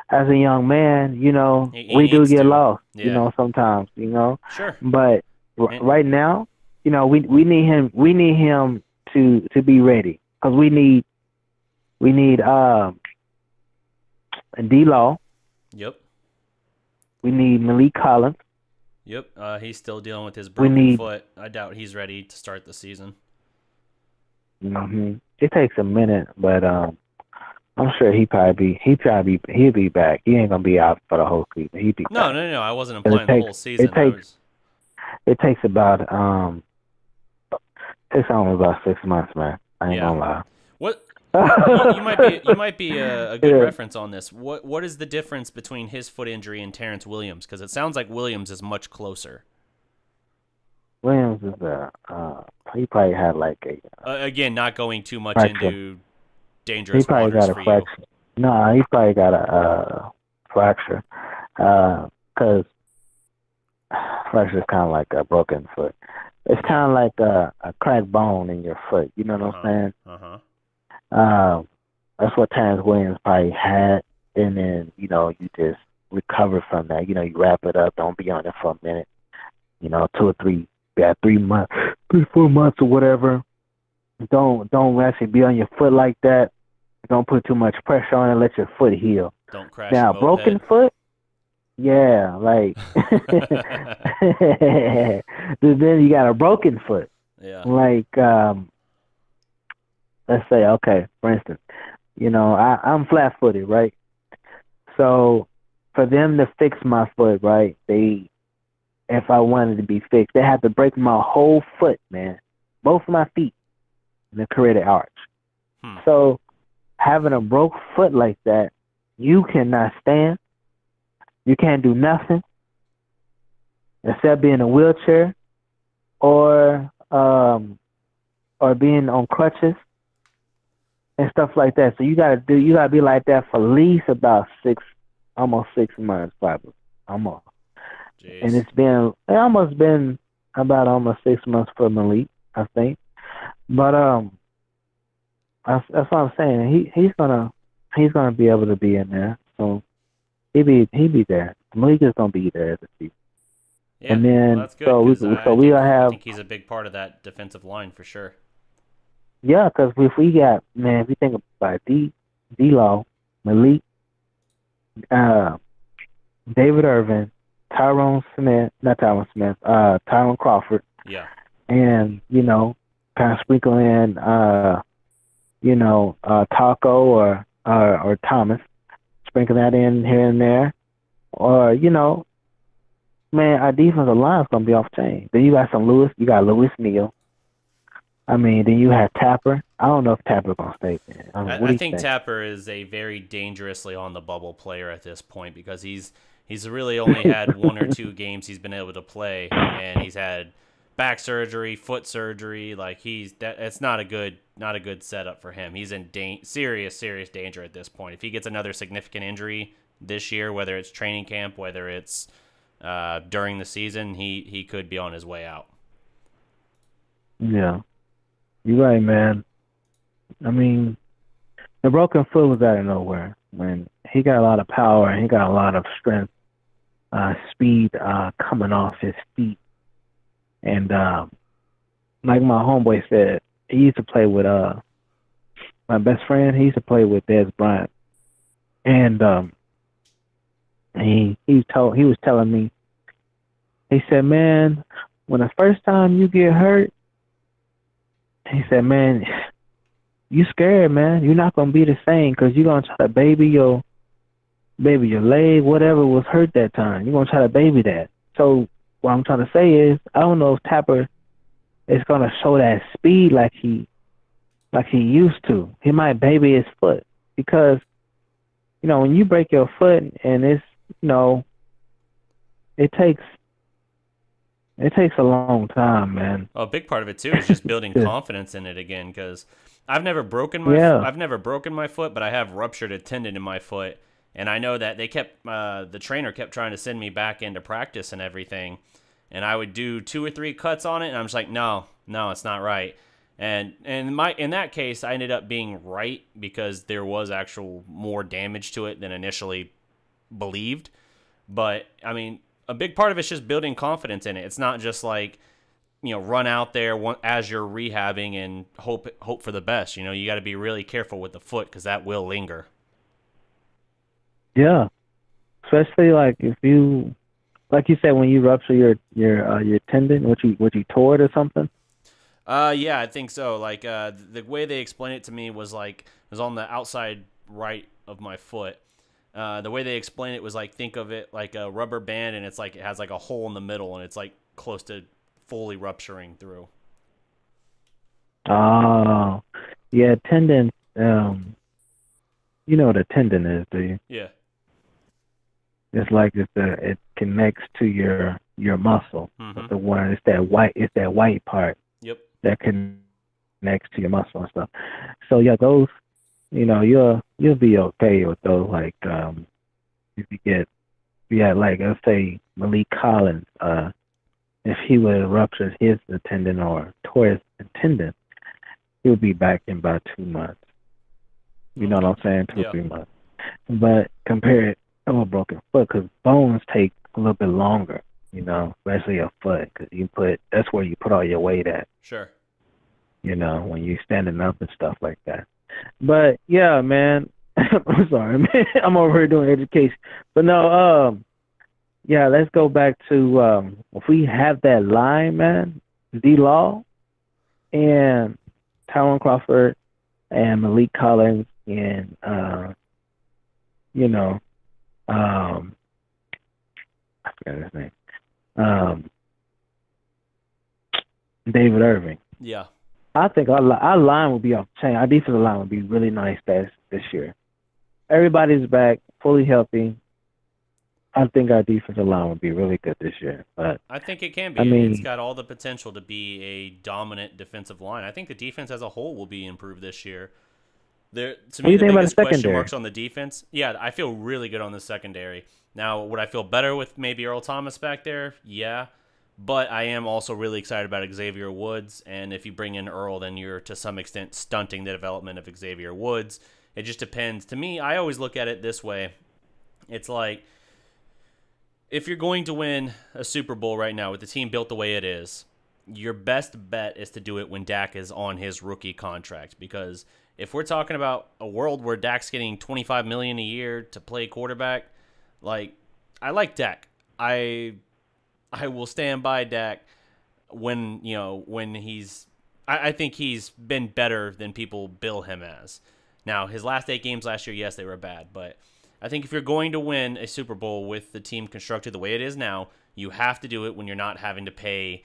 As a young man, we do get lost, sometimes, Sure. But right now, we need him. We need him to be ready, because we need D-Law. Yep. We need Malik Collins. Yep, he's still dealing with his We broken need. foot. I doubt he's ready to start the season. It takes a minute, but I'm sure he'll be back. He ain't gonna be out for the whole season. He'll be No, back. no, no. I wasn't 'Cause implying the whole it season. takes it takes about takes almost about 6 months, man. I ain't Yeah. gonna lie. What you might be a good Yeah. reference on this. What is the difference between his foot injury and Terrence Williams? Because it sounds like Williams is much closer. Williams is he probably had like a Again, not going too much fracture. into He dangerous probably waters got a for you. fracture. No, he probably got a fracture. Cause fracture is kind of like a broken foot. It's kind of like a cracked bone in your foot. You know what I'm saying? That's what Terrence Williams probably had, and then you just recover from that. You wrap it up. Don't be on it for a minute. 2 or 3, 3 months, 3-4 months or whatever. Don't actually be on your foot like that. Don't put too much pressure on it. Let your foot heal. Don't crash Now, a moped. broken foot. Yeah, like then you got a broken foot. Yeah. Like let's say, okay, for instance, I'm flat-footed, right? So for them to fix my foot, right, if I wanted to be fixed, they had to break my whole foot, man, both of my feet, and then create an arch. So having a broke foot like that, you cannot stand. You can't do nothing except be in a wheelchair or being on crutches and stuff like that. So you gotta be like that for at least about almost 6 months, probably almost. Jeez. And it's almost been about almost 6 months for Malik, I think. But that's what I'm saying. He's gonna be able to be in there. So he be there. Malik is gonna be there this season. Yeah, and then well, that's good. I think he's a big part of that defensive line for sure. Yeah, because if we think about D-Law, Malik, David Irving, Tyron Crawford. Yeah. And, kind of sprinkle in, Taco or Thomas, sprinkle that in here and there. Or, man, our defensive line is going to be off chain. Then you got Louis Neal. Then you have Tapper. I don't know if Tapper going to stay, man. I think Tapper is a very dangerously on the bubble player at this point because he's really only had 1 or 2 games he's been able to play, and he's had back surgery, foot surgery. Like it's not a good setup for him. He's in serious danger at this point. If he gets another significant injury this year, whether it's training camp, whether it's during the season, he could be on his way out. Yeah. You're right, man. The broken foot was out of nowhere. When he got a lot of power and he got a lot of strength, speed coming off his feet. And like my homeboy said, he used to play with my best friend. He used to play with Dez Bryant. And he was telling me, he said, man, when the first time you get hurt, he said, man, you scared, man. You're not going to be the same because you're going to try to baby your leg, whatever was hurt that time. You're going to try to baby that. So what I'm trying to say is, I don't know if Tapper is going to show that speed like he used to. He might baby his foot because, when you break your foot and it's, it takes a long time, man. Well, a big part of it too is just building confidence in it again. Because I've never broken my foot, but I have ruptured a tendon in my foot, and I know that the trainer kept trying to send me back into practice and everything, and I would do 2 or 3 cuts on it, and I'm just like, no, it's not right. And in that case, I ended up being right because there was actual more damage to it than initially believed. But a big part of it's just building confidence in it. It's not just like, run out there as you're rehabbing and hope for the best. You got to be really careful with the foot because that will linger. Yeah, especially like if you Like you said, when you rupture your tendon, what you tore it or something? Yeah, I think so. Like, the way they explained it to me was like it was on the outside right of my foot. The way they explained it was like think of it like a rubber band, and it's like it has like a hole in the middle, and it's like close to fully rupturing through. Oh, yeah, tendon. You know what a tendon is, do you? Yeah. It's like it connects to your muscle. Mm-hmm. The one it's that white part Yep. that connects to your muscle and stuff. So yeah, those you'll be okay with those. Like if you get like let's say Malik Collins, if he would have ruptured his tendon or tore his tendon, he'll be back in about 2 months. You know what I'm saying? 2 or 3 months. But compare it to a broken foot, because bones take a little bit longer, especially a foot, because that's where you put all your weight at. Sure. When you're standing up and stuff like that. But yeah, man, I'm sorry, man. I'm over here doing education. But no, yeah, let's go back to if we have that line, man, D-Law and Tyron Crawford and Malik Collins and I forgot his name. David Irving. Yeah. I think our line will be off the chain. Our defensive line will be really nice this year. Everybody's back, fully healthy. I think our defensive line will be really good this year. But I think it can be. It's got all the potential to be a dominant defensive line. I think the defense as a whole will be improved this year. To me, the biggest question marks on the defense. Yeah, I feel really good on the secondary. Now, would I feel better with maybe Earl Thomas back there? Yeah. But I am also really excited about Xavier Woods, and if you bring in Earl, then you're to some extent stunting the development of Xavier Woods. It just depends. To me, I always look at it this way. It's like, if you're going to win a Super Bowl right now with the team built the way it is, your best bet is to do it when Dak is on his rookie contract, because if we're talking about a world where Dak's getting $25 million a year to play quarterback, like, I like Dak. I will stand by Dak when he's I think he's been better than people bill him as. Now, his last 8 games last year, yes, they were bad, but I think if you're going to win a Super Bowl with the team constructed the way it is now, you have to do it when you're not having to pay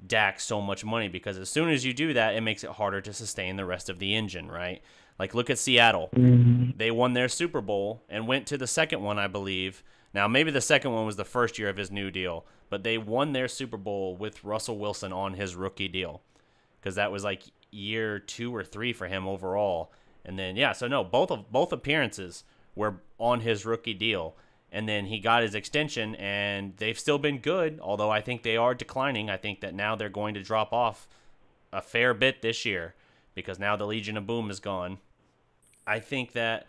Dak so much money, because as soon as you do that, it makes it harder to sustain the rest of the engine, right? Like, look at Seattle. Mm-hmm. They won their Super Bowl and went to the second one, I believe. Now, maybe the second one was the first year of his new deal, but they won their Super Bowl with Russell Wilson on his rookie deal, because that was like year 2 or 3 for him overall. And then, yeah, so no, both appearances were on his rookie deal. And then he got his extension, and they've still been good, although I think they are declining. I think that now they're going to drop off a fair bit this year, because now the Legion of Boom is gone. I think that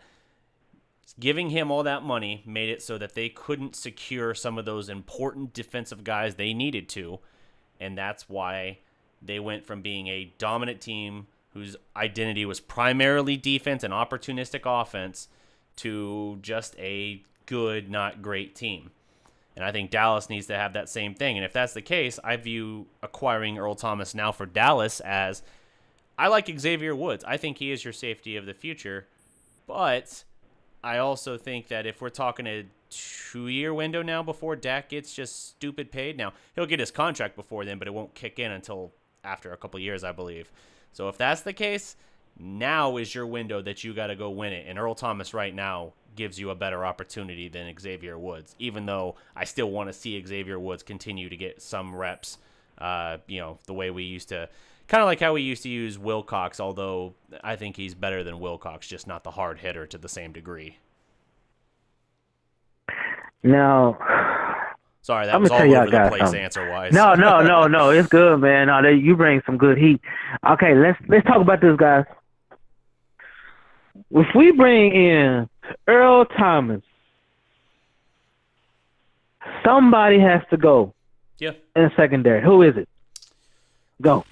giving him all that money made it so that they couldn't secure some of those important defensive guys they needed to, and that's why they went from being a dominant team whose identity was primarily defense and opportunistic offense to just a good, not great team. And I think Dallas needs to have that same thing. And if that's the case, I view acquiring Earl Thomas now for Dallas as, I like Xavier Woods. I think he is your safety of the future. But I also think that if we're talking a 2-year window now before Dak gets just stupid paid, now he'll get his contract before then, but it won't kick in until after a couple years, I believe. So if that's the case, now is your window that you got to go win it. And Earl Thomas right now gives you a better opportunity than Xavier Woods, even though I still want to see Xavier Woods continue to get some reps, the way we used to, kind of like how we used to use Wilcox, although I think he's better than Wilcox, just not the hard hitter to the same degree. Now, sorry, that was all over the place answer-wise. No, it's good, man. No, you bring some good heat. Okay, let's talk about this, guys. If we bring in Earl Thomas, somebody has to go. Yeah. In secondary. Who is it? Go.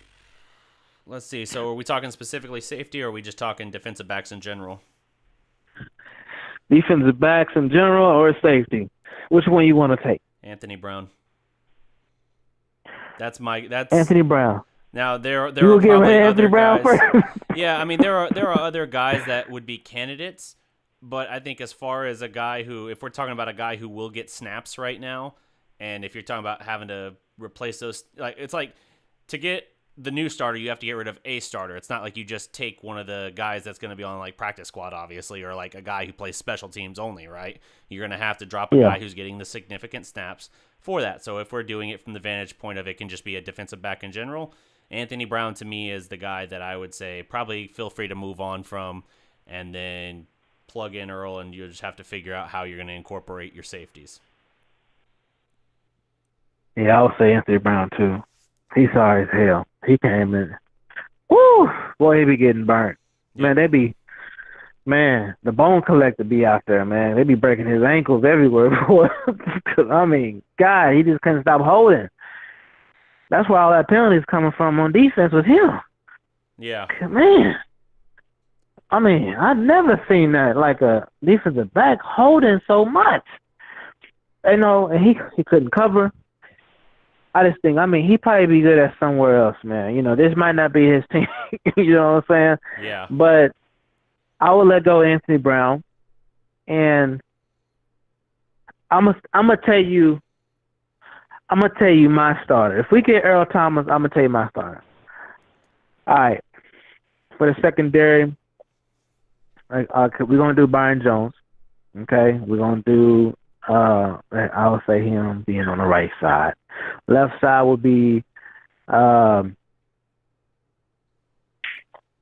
Let's see. So are we talking specifically safety, or are we just talking defensive backs in general? Defensive backs in general or safety? Which one you want to take? Anthony Brown. That's Anthony Brown. Now there You will are get probably rid of other Anthony Brown guys. first. Yeah, I mean there are other guys that would be candidates, but I think as far as a guy who, if we're talking about a guy who will get snaps right now, and if you're talking about having to replace those, like it's like to get the new starter, you have to get rid of a starter. It's not like you just take one of the guys that's going to be on like practice squad, obviously, or like a guy who plays special teams only, right? You're going to have to drop a guy who's getting the significant snaps for that. So if we're doing it from the vantage point of it can just be a defensive back in general, Anthony Brown to me is the guy that I would say probably feel free to move on from, and then plug in Earl, and you just have to figure out how you're going to incorporate your safeties. Yeah, I would say Anthony Brown too. He's sorry as hell. He came in. Woo! Boy, he be getting burnt. Man, the bone collector be out there, man. They be breaking his ankles everywhere, boy. I mean, God, he just couldn't stop holding. That's where all that penalties coming from on defense with him. Yeah. Man. I mean, I've never seen that, like a defensive back holding so much. You know, and he couldn't cover. I just think, I mean, he'd probably be good at somewhere else, man. You know, this might not be his team. You know what I'm saying? Yeah. But I would let go of Anthony Brown, and I'm gonna tell you my starter. If we get Earl Thomas, I'm gonna tell you my starter. All right, for the secondary, we're gonna do Byron Jones. Okay, we're gonna do. I would say him being on the right side. Left side would be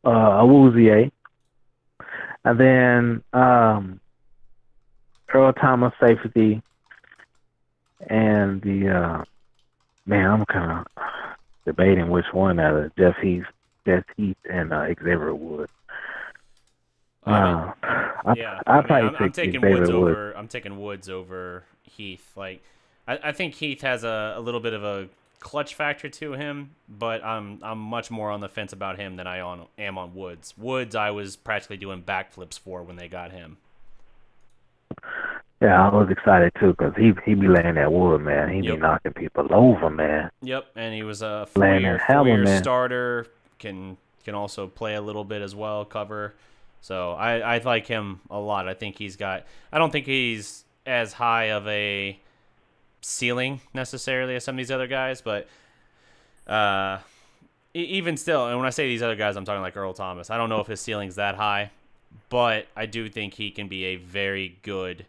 Awuzie. And then Earl Thomas safety. And the I'm kind of debating which one out of Jeff Heath and Xavier Wood. I'm taking Xavier Woods Wood. over. I'm taking Woods over Heath. Like, I think Heath has a little bit of a clutch factor to him, but I'm much more on the fence about him than I am on Woods. Woods, I was practically doing backflips for when they got him. Yeah, I was excited too because he be laying that wood, man. He be knocking people over, man. Yep, and he was a four-year starter. Can also play a little bit as well, cover. So I like him a lot. I don't think he's as high of a ceiling necessarily as some of these other guys, but even still, and when I say these other guys, I'm talking like Earl Thomas. I don't know if his ceiling's that high, but I do think he can be a very good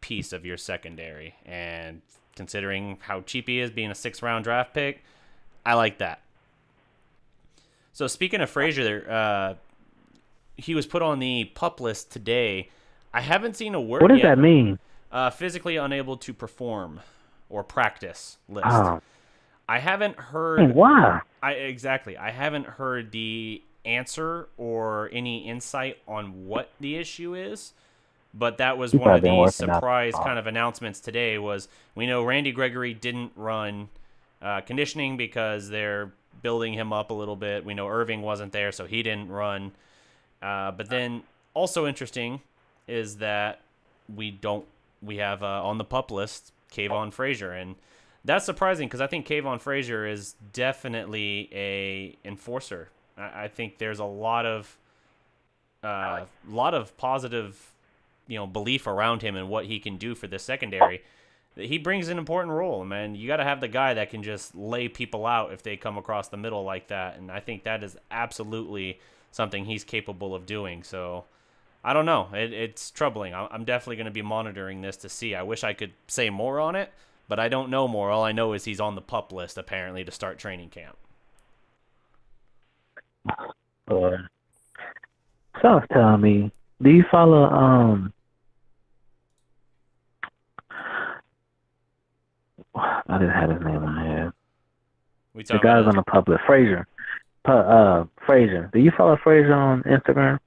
piece of your secondary. And considering how cheap he is, being a 6th-round draft pick, I like that. So speaking of Frazier, he was put on the PUP list today. I haven't seen a word yet. What does that mean? Physically unable to perform or practice list. Oh. I haven't heard. Why? I haven't heard the answer or any insight on what the issue is. But that was one of the surprise kind of announcements today. Was we know Randy Gregory didn't run conditioning because they're building him up a little bit. We know Irving wasn't there, so he didn't run. But then also interesting is that we have on the PUP list Kayvon Frazier, and that's surprising because I think Kayvon Frazier is definitely a enforcer. I think there's a lot of positive, belief around him and what he can do for the secondary. He brings an important role, man. You got to have the guy that can just lay people out if they come across the middle like that, and I think that is absolutely something he's capable of doing. So I don't know. It's troubling. I'm definitely going to be monitoring this to see. I wish I could say more on it, but I don't know more. All I know is he's on the PUP list, apparently, to start training camp. Someone's telling me, do you follow, I didn't have his name on my head. The guy's on the PUP list, Frazier. Frazier. Do you follow Frazier on Instagram?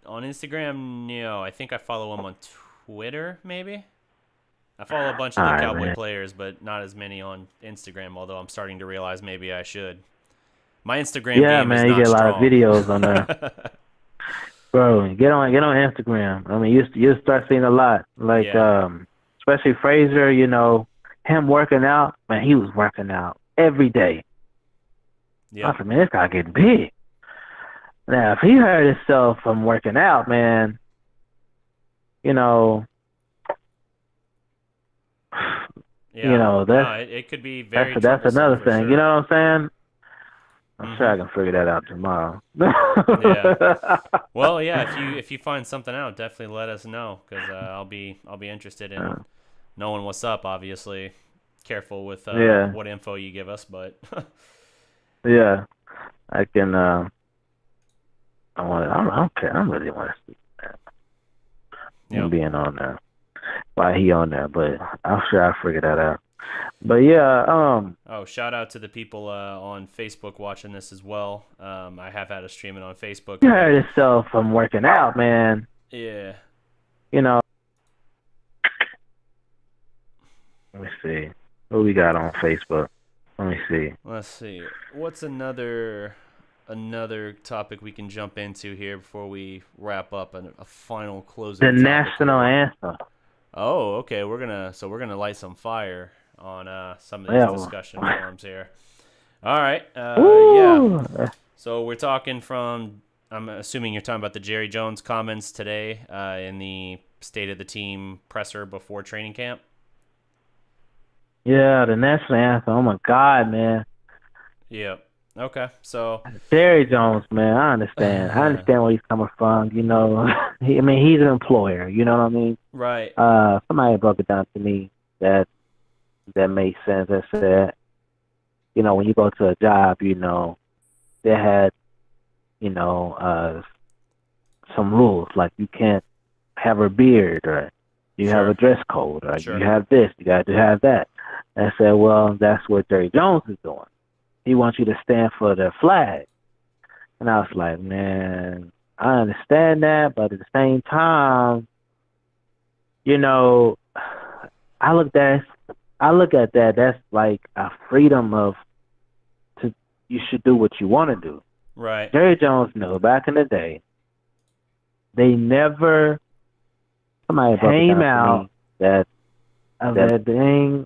On Instagram, no. I think I follow him on Twitter, maybe. I follow a bunch of the Cowboy players, but not as many on Instagram, although I'm starting to realize maybe I should. My Instagram game is not you get a lot of strong. videos on there. Bro, get on Instagram. I mean, you'll start seeing a lot. Like, especially Frazier, him working out, man, he was working out every day. Yeah. I said, man, this guy getting big. Now, if he hurt himself from working out, man, Yeah. that's it could be very that's troublesome another for thing. sure. You know what I'm saying? I'm Mm-hmm. sure I can figure that out tomorrow. Yeah. Well, yeah. If you find something out, definitely let us know because I'll be interested in knowing what's up. Obviously, careful with Yeah. what info you give us, but Yeah, I can. I don't care. I don't really want to see that. yeah. Him being on there. Why he on there? But I'm sure I'll figure that out. But yeah. Oh, shout out to the people on Facebook watching this as well. I have had a streaming on Facebook. He hurt himself from working out, man. Yeah. Let me see. What we got on Facebook? Let me see. Let's see. What's another topic we can jump into here before we wrap up a final closing The topic national here? anthem. Oh, okay. We're gonna light some fire on some of these discussion forums here. All right. Yeah. So we're talking from. I'm assuming you're talking about the Jerry Jones comments today in the State of the Team presser before training camp. Yeah, the national anthem. Oh my God, man. Yeah. Okay. So Jerry Jones, man. I understand. I understand where he's coming from. He's an employer. You know what I mean? Right. Somebody broke it down to me that made sense. That said, when you go to a job, they had, some rules like you can't have a beard or you have a dress code or you have this, you got to have that. And I said, well, that's what Jerry Jones is doing. He wants you to stand for the flag. And I was like, man, I understand that, but at the same time, I look at that. That's like a freedom you should do what you want to do. Right. Jerry Jones knew back in the day. They never came out that dang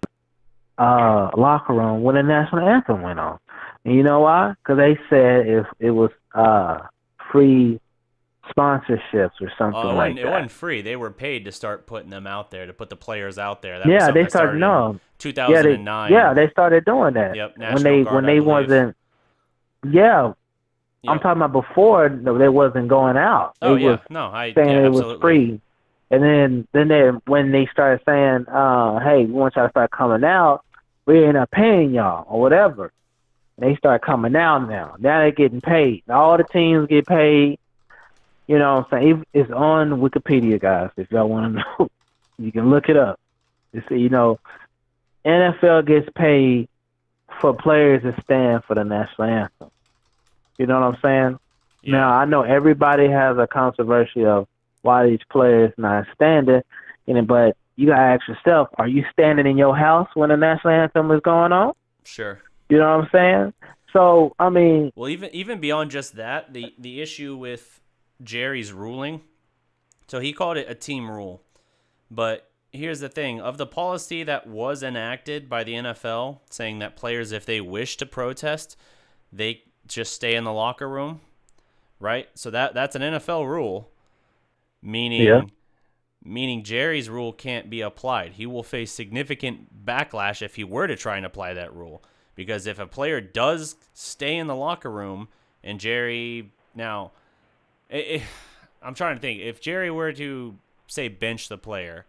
locker room when the national anthem went on. And you know why? Because they said if it was free sponsorships or something like that. It wasn't free. They were paid to start putting them out there, to put the players out there. They started. No, 2009. They started doing that. Yep. When they wasn't. Yeah. Yep. I'm talking about before they wasn't going out. Oh, they was saying it was free. And then when they started saying, hey, we want y'all to start coming out, we ain't not paying y'all or whatever. And they start coming out now. Now they're getting paid. All the teams get paid. You know what I'm saying? It's on Wikipedia, guys, if y'all want to know. You can look it up. NFL gets paid for players to stand for the national anthem. You know what I'm saying? Yeah. Now, I know everybody has a controversy of why these players not standing, but you got to ask yourself, are you standing in your house when the national anthem is going on? Sure. You know what I'm saying? So, I mean... Well, even beyond just that, the issue with Jerry's ruling, so he called it a team rule, but here's the thing. Of the policy that was enacted by the NFL, saying that players, if they wish to protest, they just stay in the locker room, right? So that's an NFL rule, meaning Jerry's rule can't be applied. He will face significant backlash if he were to try and apply that rule, because if a player does stay in the locker room and Jerry now, I'm trying to think, if Jerry were to say bench the player,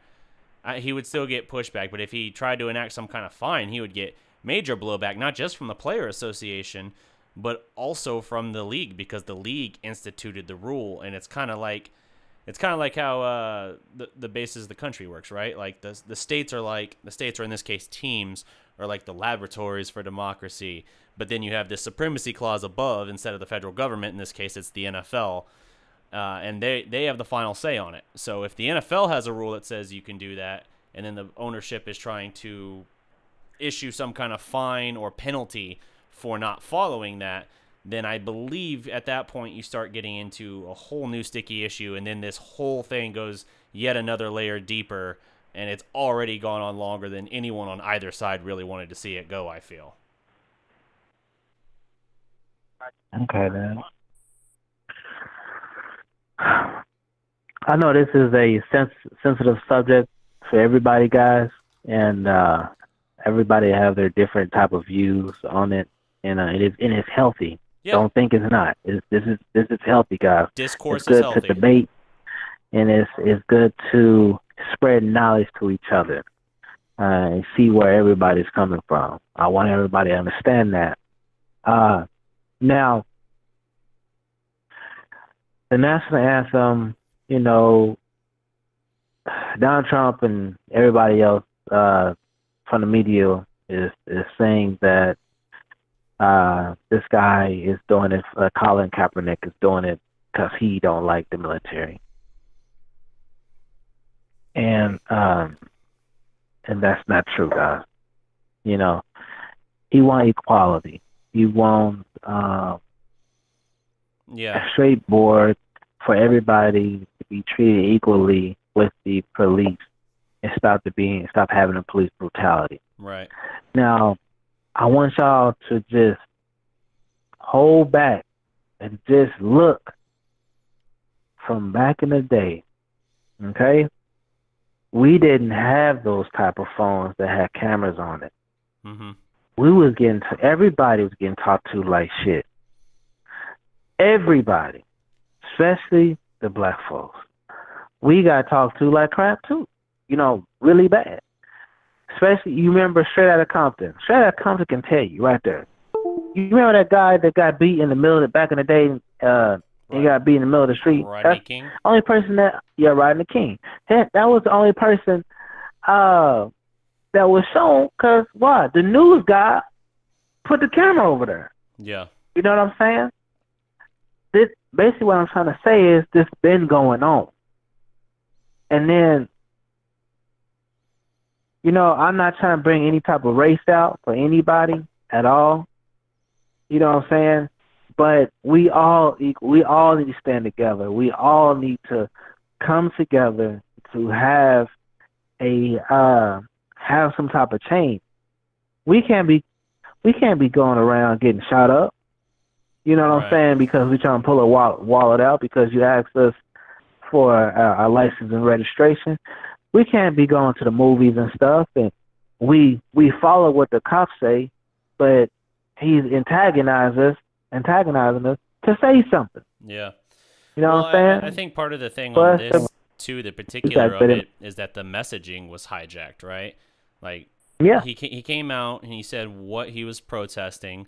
he would still get pushback, but if he tried to enact some kind of fine, he would get major blowback, not just from the player association, but also from the league, because the league instituted the rule. And it's kind of like how the basis of the country works, right? Like the states are in this case teams are like the laboratories for democracy, but then you have this supremacy clause above instead of the federal government. In this case, it's the NFL, and they have the final say on it. So if the NFL has a rule that says you can do that, and then the ownership is trying to issue some kind of fine or penalty for not following that, then I believe at that point you start getting into a whole new sticky issue, and then this whole thing goes yet another layer deeper and it's already gone on longer than anyone on either side really wanted to see it go, I feel. Okay, then. I know this is a sensitive subject for everybody, guys, and everybody have their different type of views on it, and it's healthy. Yeah. Don't think it's not. This is healthy, guys. Discourse it's good is healthy. to debate, and it's good to spread knowledge to each other and see where everybody's coming from. I want everybody to understand that. Now, the national anthem, you know, Donald Trump and everybody else from the media is saying that this guy is doing it, Colin Kaepernick is doing it because he don't like the military. And that's not true, guys. You know, he wants equality. He wants a straight board for everybody to be treated equally with the police and stop having a police brutality. Right. Now, I want y'all to just hold back and just look from back in the day, okay? We didn't have those type of phones that had cameras on it. Mm-hmm. Everybody was getting talked to like shit. Everybody, especially the black folks. We got talked to like crap too, you know, really bad. Especially, you remember Straight Outta Compton. Straight Outta Compton can tell you right there. You remember that guy that got beat in the middle of the, back in the day, he got beat in the middle of the street? Rodney King? Only person Rodney King. That was the only person that was shown because, why? The news guy put the camera over there. Yeah. You know what I'm saying? Basically what I'm trying to say is this been going on. And then, you know, I'm not trying to bring any type of race out for anybody at all. You know what I'm saying? But we all need to stand together. We all need to come together to have some type of change. We can't be going around getting shot up. You know what I'm saying? Because we're trying to pull a wallet out because you asked us for our license and registration. We can't be going to the movies and stuff, and we follow what the cops say, but he's antagonizing us to say something. Yeah. You know what I'm saying? I think part of the thing on this, too, the particular of it, is that the messaging was hijacked, right? Like, yeah, he came out and he said what he was protesting,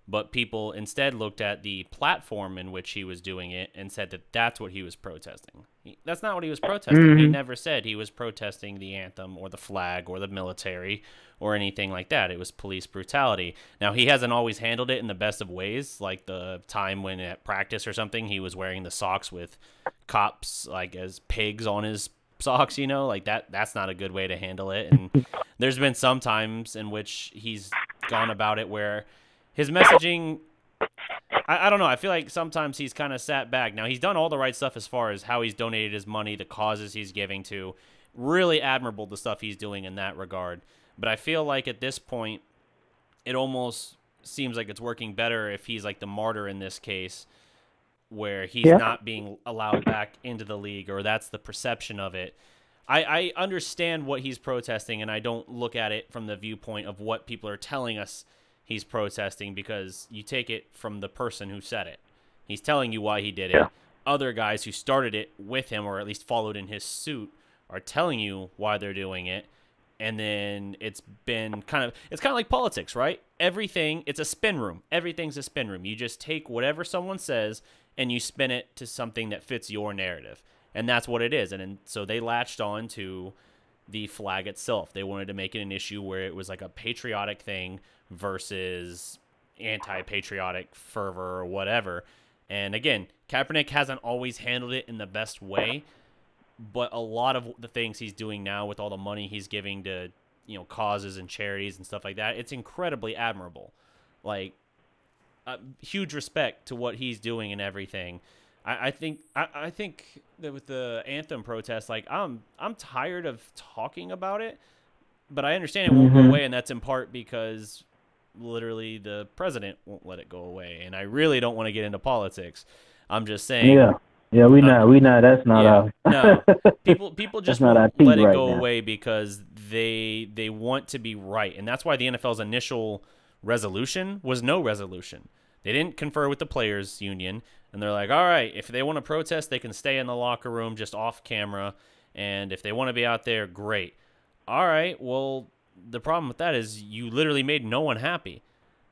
but people instead looked at the platform in which he was doing it and said that that's what he was protesting. That's not what he was protesting. Mm-hmm. He never said he was protesting the anthem or the flag or the military or anything like that. It was police brutality. Now, he hasn't always handled it in the best of ways, like the time when at practice or something he was wearing the socks with cops like as pigs on his socks, you know, like that's not a good way to handle it. And there's been some times in which he's gone about it where his messaging, I don't know. I feel like sometimes he's kind of sat back. Now, he's done all the right stuff as far as how he's donated his money, the causes he's giving to. Really admirable, the stuff he's doing in that regard. But I feel like at this point, it almost seems like it's working better if he's like the martyr in this case, where he's not being allowed back into the league, or that's the perception of it. I understand what he's protesting, and I don't look at it from the viewpoint of what people are telling us he's protesting, because you take it from the person who said it. He's telling you why he did it. Other guys who started it with him, or at least followed in his suit, are telling you why they're doing it. And then it's kind of like politics, right? Everything, it's a spin room. Everything's a spin room. You just take whatever someone says and you spin it to something that fits your narrative. And that's what it is. And so they latched on to the flag itself. They wanted to make it an issue where it was like a patriotic thing versus anti-patriotic fervor or whatever. And again, Kaepernick hasn't always handled it in the best way, but a lot of the things he's doing now with all the money he's giving to, you know, causes and charities and stuff like that, it's incredibly admirable. Like, huge respect to what he's doing and everything. I think that with the anthem protest, like I'm tired of talking about it, but I understand it won't go away, and that's in part because literally the president won't let it go away, and I really don't want to get into politics. I'm just saying. Yeah. Yeah, we not. That's not Yeah, no. our. People That's just not our won't tea let it right go now. away because they want to be right, and that's why the NFL's initial resolution was no resolution. They didn't confer with the players union, and they're like, all right, if they want to protest, they can stay in the locker room just off camera, and if they want to be out there, great. All right, well, the problem with that is you literally made no one happy.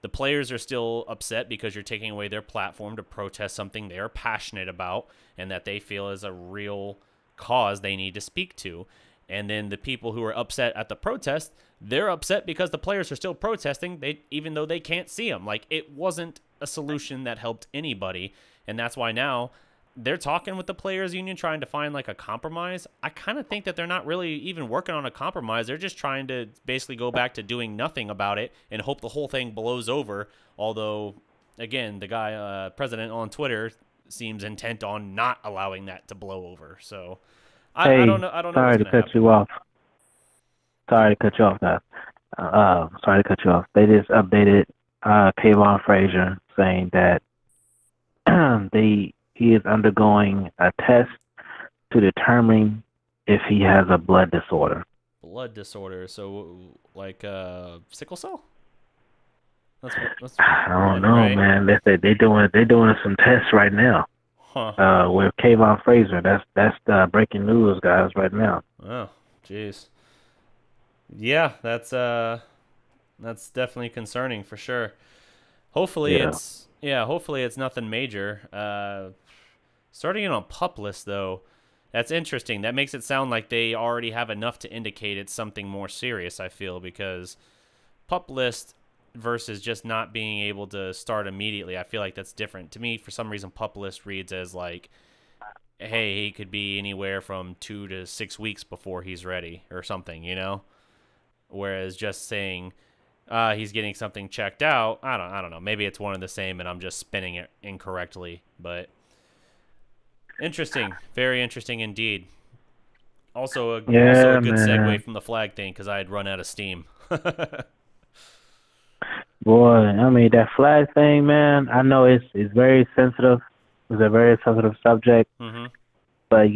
The players are still upset because you're taking away their platform to protest something they are passionate about and that they feel is a real cause they need to speak to. And then the people who are upset at the protest, they're upset because the players are still protesting, even though they can't see them. Like, it wasn't a solution that helped anybody, and that's why now they're talking with the players union trying to find like a compromise. I kind of think that they're not really even working on a compromise. They're just trying to basically go back to doing nothing about it and hope the whole thing blows over. Although, again, the guy, president on Twitter, seems intent on not allowing that to blow over. So I don't know. I don't know what's going to happen. Sorry to cut you off. Sorry to cut you off, guys. Sorry to cut you off. They just updated Kayvon Frazier saying that he is undergoing a test to determine if he has a blood disorder. Blood disorder, so like sickle cell? I don't know, right? man. They're doing some tests right now. Huh. With Kayvon Frazier. That's breaking news, guys, right now. Oh, jeez. Yeah, that's definitely concerning for sure. Hopefully it's nothing major. Starting it on PUP list though, that's interesting. That makes it sound like they already have enough to indicate it's something more serious, I feel, because PUP list versus just not being able to start immediately, I feel like that's different. To me, for some reason, PUP list reads as like, hey, he could be anywhere from 2 to 6 weeks before he's ready or something, you know? Whereas just saying he's getting something checked out, I don't know. Maybe it's one and the same and I'm just spinning it incorrectly, but interesting. Very interesting indeed. Also a good segue from the flag thing because I had run out of steam. Boy, I mean, that flag thing, man, I know it's very sensitive. It's a very sensitive subject. Mm-hmm. But,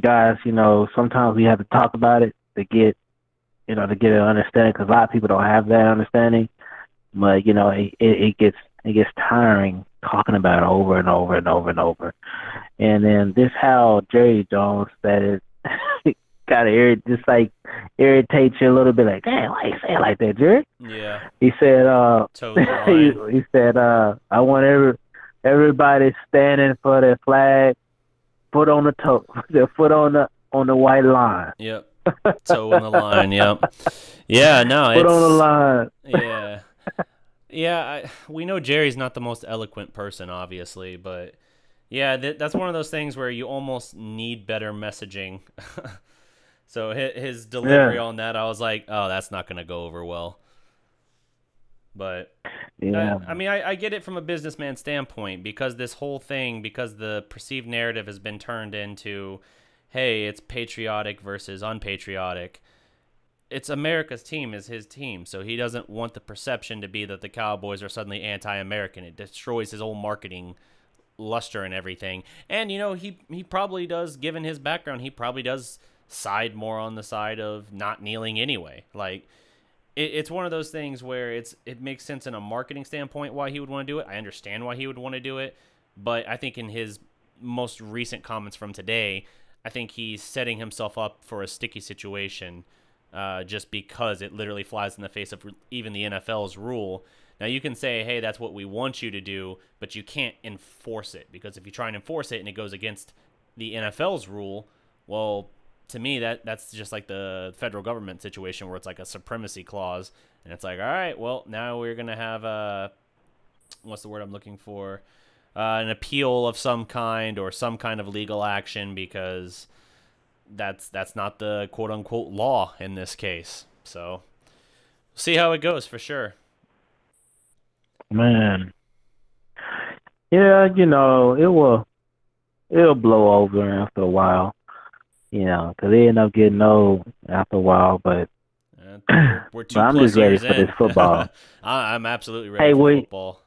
guys, sometimes we have to talk about it to get an understanding, because a lot of people don't have that understanding. But, it gets tiring talking about it over and over and over and over. And then this how Jerry Jones said it kind of irritates you a little bit, like, damn, why you say it like that, Jerry? Yeah. He said, he said, I want everybody standing for their flag, foot on the toe, their foot on the white line. Yep. Toe on the line, yep. Yeah, no, foot on the line. Yeah. Yeah, we know Jerry's not the most eloquent person, obviously, but yeah, that's one of those things where you almost need better messaging. So his delivery on that, I was like, oh, that's not going to go over well. But yeah, I get it from a businessman standpoint, because this whole thing, because the perceived narrative has been turned into, hey, it's patriotic versus unpatriotic. It's America's team is his team, so he doesn't want the perception to be that the Cowboys are suddenly anti-American. It destroys his whole marketing luster and everything. And, he probably does, given his background, he probably does side more on the side of not kneeling anyway. Like, it's one of those things where it makes sense in a marketing standpoint why he would want to do it. I understand why he would want to do it, but I think in his most recent comments from today, I think he's setting himself up for a sticky situation, just because it literally flies in the face of even the NFL's rule. Now, you can say, hey, that's what we want you to do, but you can't enforce it, because if you try and enforce it and it goes against the NFL's rule, well, to me, that's just like the federal government situation where it's like a supremacy clause, and it's like, all right, well, now we're going to have what's the word I'm looking for? An appeal of some kind or some kind of legal action, because that's not the quote-unquote law in this case. So see how it goes for sure. Man. Yeah, it'll blow over after a while, because they end up getting old after a while. But We're but two I'm plus just ready years for this in. football. I'm absolutely ready Hey, for wait, football.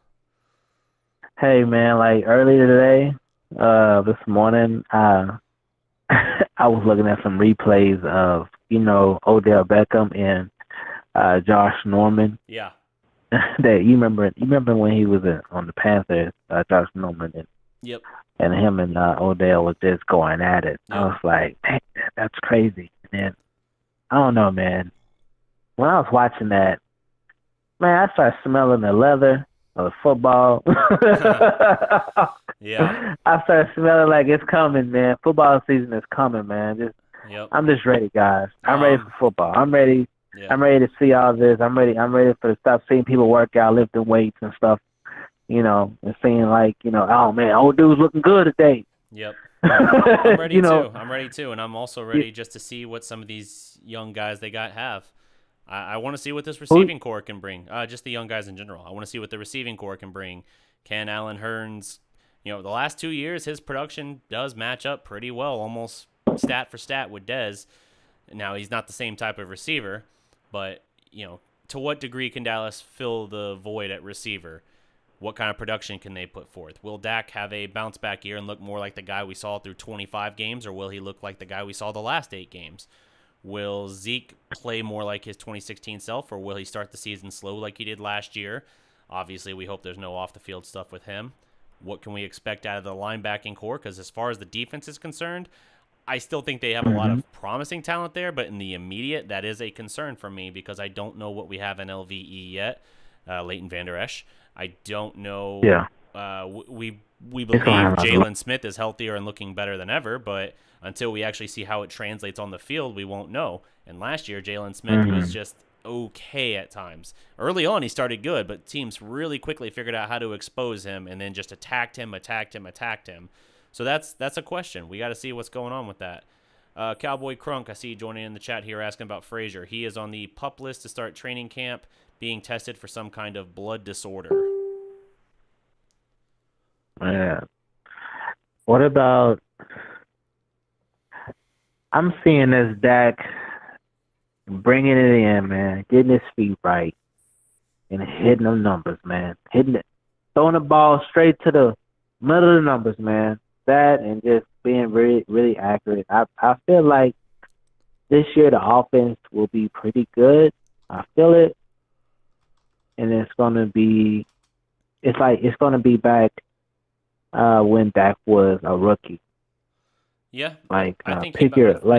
hey man, like earlier today, this morning, I was looking at some replays of Odell Beckham and Josh Norman. Yeah. That you remember when he was on the Panthers, Josh Norman Yep. and him and Odell was just going at it. I Yep. was like, dang, that's crazy. And then I don't know, man. When I was watching that, man, I started smelling the leather of the football. Yeah. I started smelling like it's coming, man. Football season is coming, man. Yep. I'm just ready, guys. I'm ready for football. I'm ready. Yeah. I'm ready to see all this. I'm ready. I'm ready to stop seeing people work out, lifting weights and stuff. And seeing like, oh man, old dude's looking good today. Yep. I'm ready too. I'm ready too, and I'm also ready Yeah. just to see what some of these young guys they have. I want to see what this receiving core can bring. Just the young guys in general. I want to see what the receiving core can bring. Can Allen Hurns, the last 2 years, his production does match up pretty well, almost stat for stat with Dez. Now, he's not the same type of receiver, but, to what degree can Dallas fill the void at receiver? What kind of production can they put forth? Will Dak have a bounce back year and look more like the guy we saw through 25 games, or will he look like the guy we saw the last 8 games? Will Zeke play more like his 2016 self, or will he start the season slow like he did last year? Obviously, we hope there's no off-the-field stuff with him. What can we expect out of the linebacking core? Because as far as the defense is concerned, I still think they have a lot of promising talent there, but in the immediate, that is a concern for me because I don't know what we have in LVE yet, Leighton Vander Esch. I don't know. Yeah. We believe Jalen Smith is healthier and looking better than ever, but until we actually see how it translates on the field, we won't know. And last year, Jalen Smith was just okay at times. Early on, he started good, but teams really quickly figured out how to expose him and then just attacked him. So that's a question. We got to see what's going on with that. Cowboy Crunk, I see you joining in the chat here asking about Frazier. He is on the PUP list to start training camp, being tested for some kind of blood disorder. Yeah. What about? I'm seeing this Dak bringing it in, man, getting his feet right, and hitting them numbers, man. Hitting it, throwing the ball straight to the middle of the numbers, man. That and just being really, really accurate. I feel like this year the offense will be pretty good. I feel it, and it's gonna be back when Dak was a rookie. Yeah, Like I think I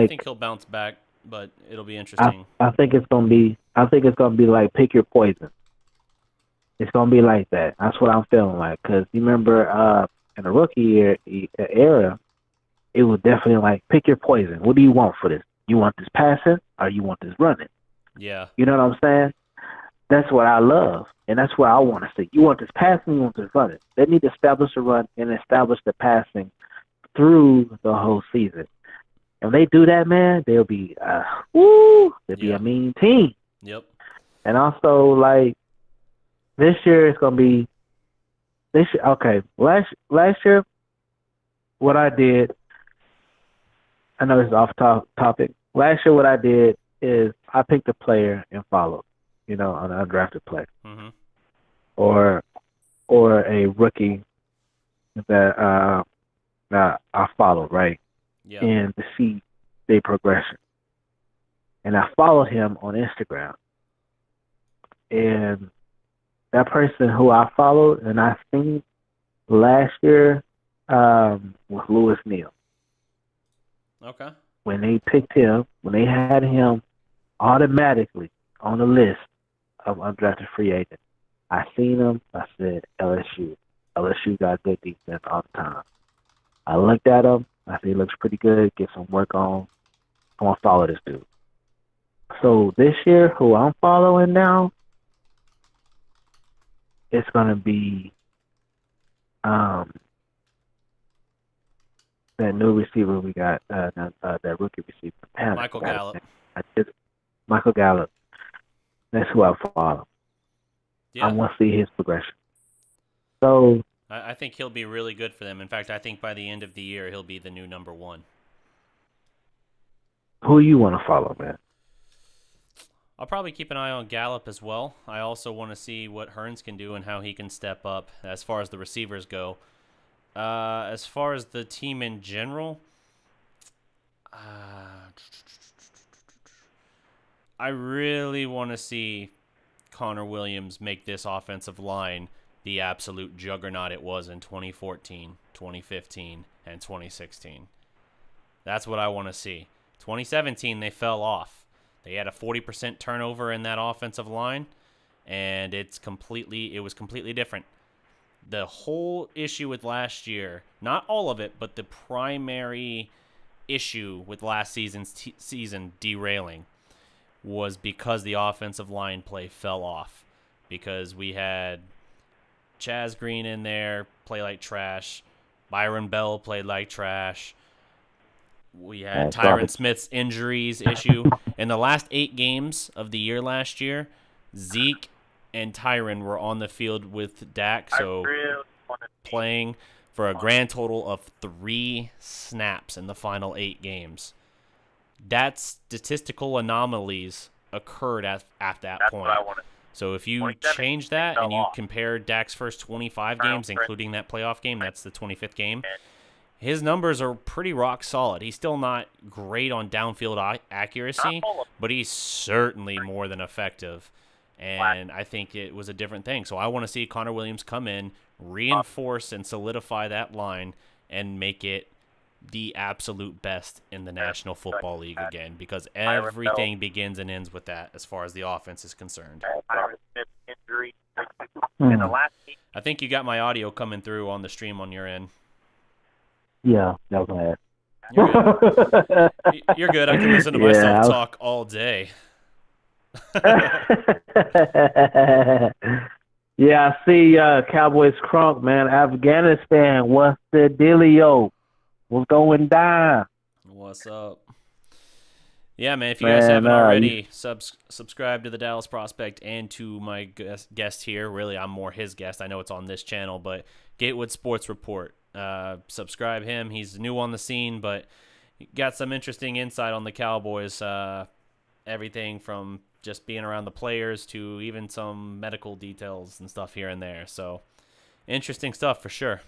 think he'll bounce back, but it'll be interesting. I think it's gonna be like pick your poison. It's gonna be like that. That's what I'm feeling like. Cause you remember in the rookie era, it was definitely like pick your poison. What do you want for this? You want this passing or you want this running? Yeah. You know what I'm saying? That's what I love, and that's what I want to see. You want this passing, you want this running. They need to establish the run and establish the passing through the whole season. And if they do that, man, they'll be they'll be a mean team. Yep. And also, like, this year it's gonna be okay. Last year, what I did, I know this is off topic. Last year, what I did is I picked a player and followed, an undrafted player, or a rookie that I followed, right? Yeah. And to see their progression. And I followed him on Instagram. And that person who I followed and I seen last year was Lewis Neal. Okay. When they picked him, when they had him automatically on the list of undrafted free agents, I seen him. I said, LSU. LSU got good defense all the time. I looked at him. I said, he looks pretty good. Get some work on. I want to follow this dude. So this year, who I'm following now, it's going to be that new receiver we got, that rookie receiver. Michael Gallup. Michael Gallup. That's who I follow. Yeah. I want to see his progression. So I think he'll be really good for them. In fact, I think by the end of the year, he'll be the new number 1. Who you want to follow, man? I'll probably keep an eye on Gallup as well. I also want to see what Hearns can do and how he can step up as far as the receivers go. As far as the team in general, I really want to see Connor Williams make this offensive line the absolute juggernaut it was in 2014, 2015, and 2016. That's what I want to see. 2017, they fell off. They had a 40% turnover in that offensive line, and it was completely different. The whole issue with last year, not all of it, but the primary issue with last season's season derailing was because the offensive line play fell off. Because we had Chaz Green in there, play like trash. Byron Bell played like trash. We had Tyron Smith's injuries issue. In the last 8 games of the year last year, Zeke and Tyron were on the field with Dak, so playing for a grand total of 3 snaps in the final 8 games. That statistical anomalies occurred at that point. So if you change that and you compare Dak's first 25 games, including that playoff game, that's the 25th game, his numbers are pretty rock solid. He's still not great on downfield accuracy, but he's certainly more than effective. And I think it was a different thing. So I want to see Connor Williams come in, reinforce and solidify that line, and make it the absolute best in the National Football League again, because everything begins and ends with that as far as the offense is concerned. I think you got my audio coming through on the stream on your end. Yeah, that was You're good. You're good. I can listen to myself talk all day. Yeah, I see Cowboys Crunk, man. Afghanistan, what's the dealio? What's going down? What's up? Yeah, man, if you guys haven't already, subscribe to the Dallas Prospect and to my guest here. Really, I'm more his guest. I know it's on this channel, but Gatewood Sports Report. Subscribe him. He's new on the scene, but got some interesting insight on the Cowboys. Everything from just being around the players to even some medical details and stuff here and there. So, interesting stuff for sure.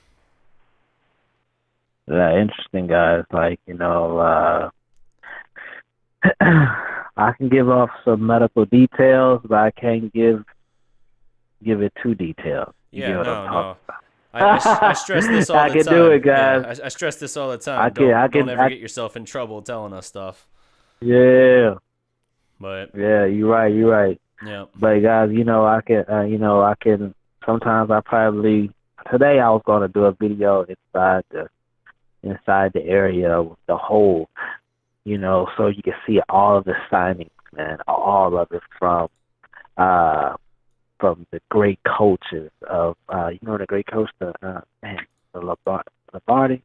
Yeah, interesting, guys. Like, I can give off some medical details, but I can't give it too detailed. Yeah, no. I stress this all the time. I can do it, guys. Yeah, I stress this all the time. Don't ever get yourself in trouble telling us stuff. Yeah. But yeah, you're right. Yeah. But guys, I can. Sometimes today I was going to do a video inside the area with the hole, so you can see all of the signings, man, all of it from the great coaches of, the great coach, the Lombardi,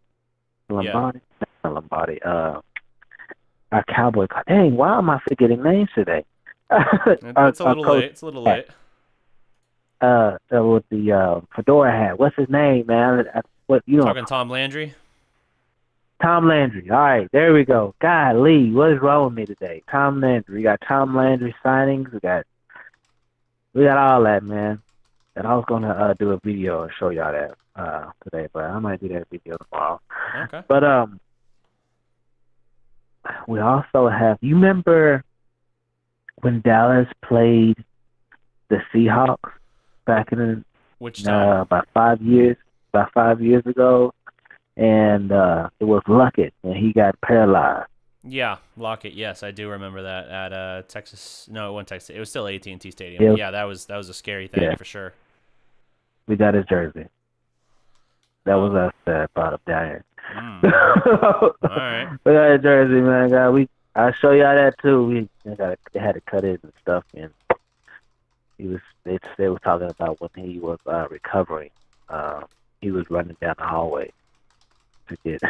our Cowboy. Dang, why am I forgetting names today? It's a little late. It's a little late. With the fedora hat. What's his name, man? Talking Tom Landry? Tom Landry. All right, there we go. Golly, what is wrong with me today? Tom Landry. We got Tom Landry signings. We got all that, man. And I was gonna do a video and show y'all that today, but I might do that video tomorrow. Okay. But we also have. You remember when Dallas played the Seahawks back in which time? About 5 years ago, and it was Luckett, and he got paralyzed. Yeah, Lockett. Yes, I do remember that at Texas. No, it wasn't Texas. It was still AT&T Stadium. Yeah, that was a scary thing for sure. We got his jersey. That was us that brought up down here. All right. We got his jersey, man. I'll show y'all that too. They had to cut it and stuff, and they were talking about when he was recovering. He was running down the hallway to get,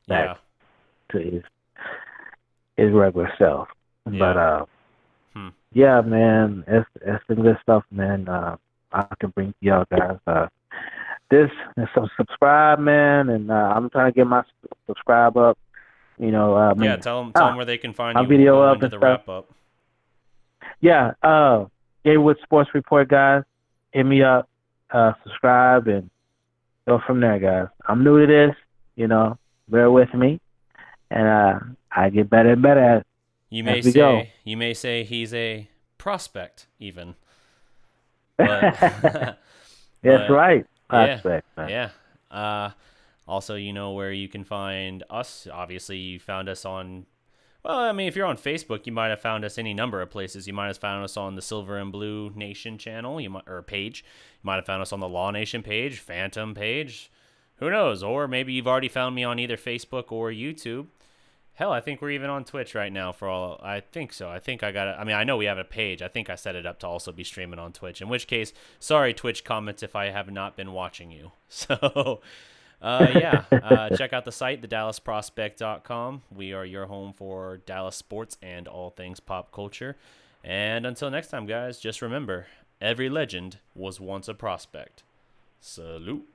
back to his regular self. Yeah. But yeah, man, it's some good stuff, man. I can bring to y'all guys. this and subscribe, man, and I'm trying to get my subscribe up. You know, I mean, Yeah, tell them where they can find my you. video We'll go up into and the stuff. wrap up. Yeah, Gatewood Sports Report, guys. Hit me up, subscribe, and go from there, guys. I'm new to this, you know, bear with me, and I get better and better at it as we go. You may say he's a prospect, even. But, That's right, yeah, prospect, man. yeah. Also, you know where you can find us. Obviously, you found us on. Well, I mean, if you're on Facebook, you might have found us any number of places. You might have found us on the Silver and Blue Nation channel, or page. You might have found us on the Law Nation page, Phantom page. Who knows? Or maybe you've already found me on either Facebook or YouTube. Hell, I think we're even on Twitch right now for all. I think so. I think I got it. I mean, I know we have a page. I think I set it up to also be streaming on Twitch. In which case, sorry, Twitch comments, if I have not been watching you. So, check out the site, thedallasprospect.com. We are your home for Dallas sports and all things pop culture. And until next time, guys, just remember, every legend was once a prospect. Salute.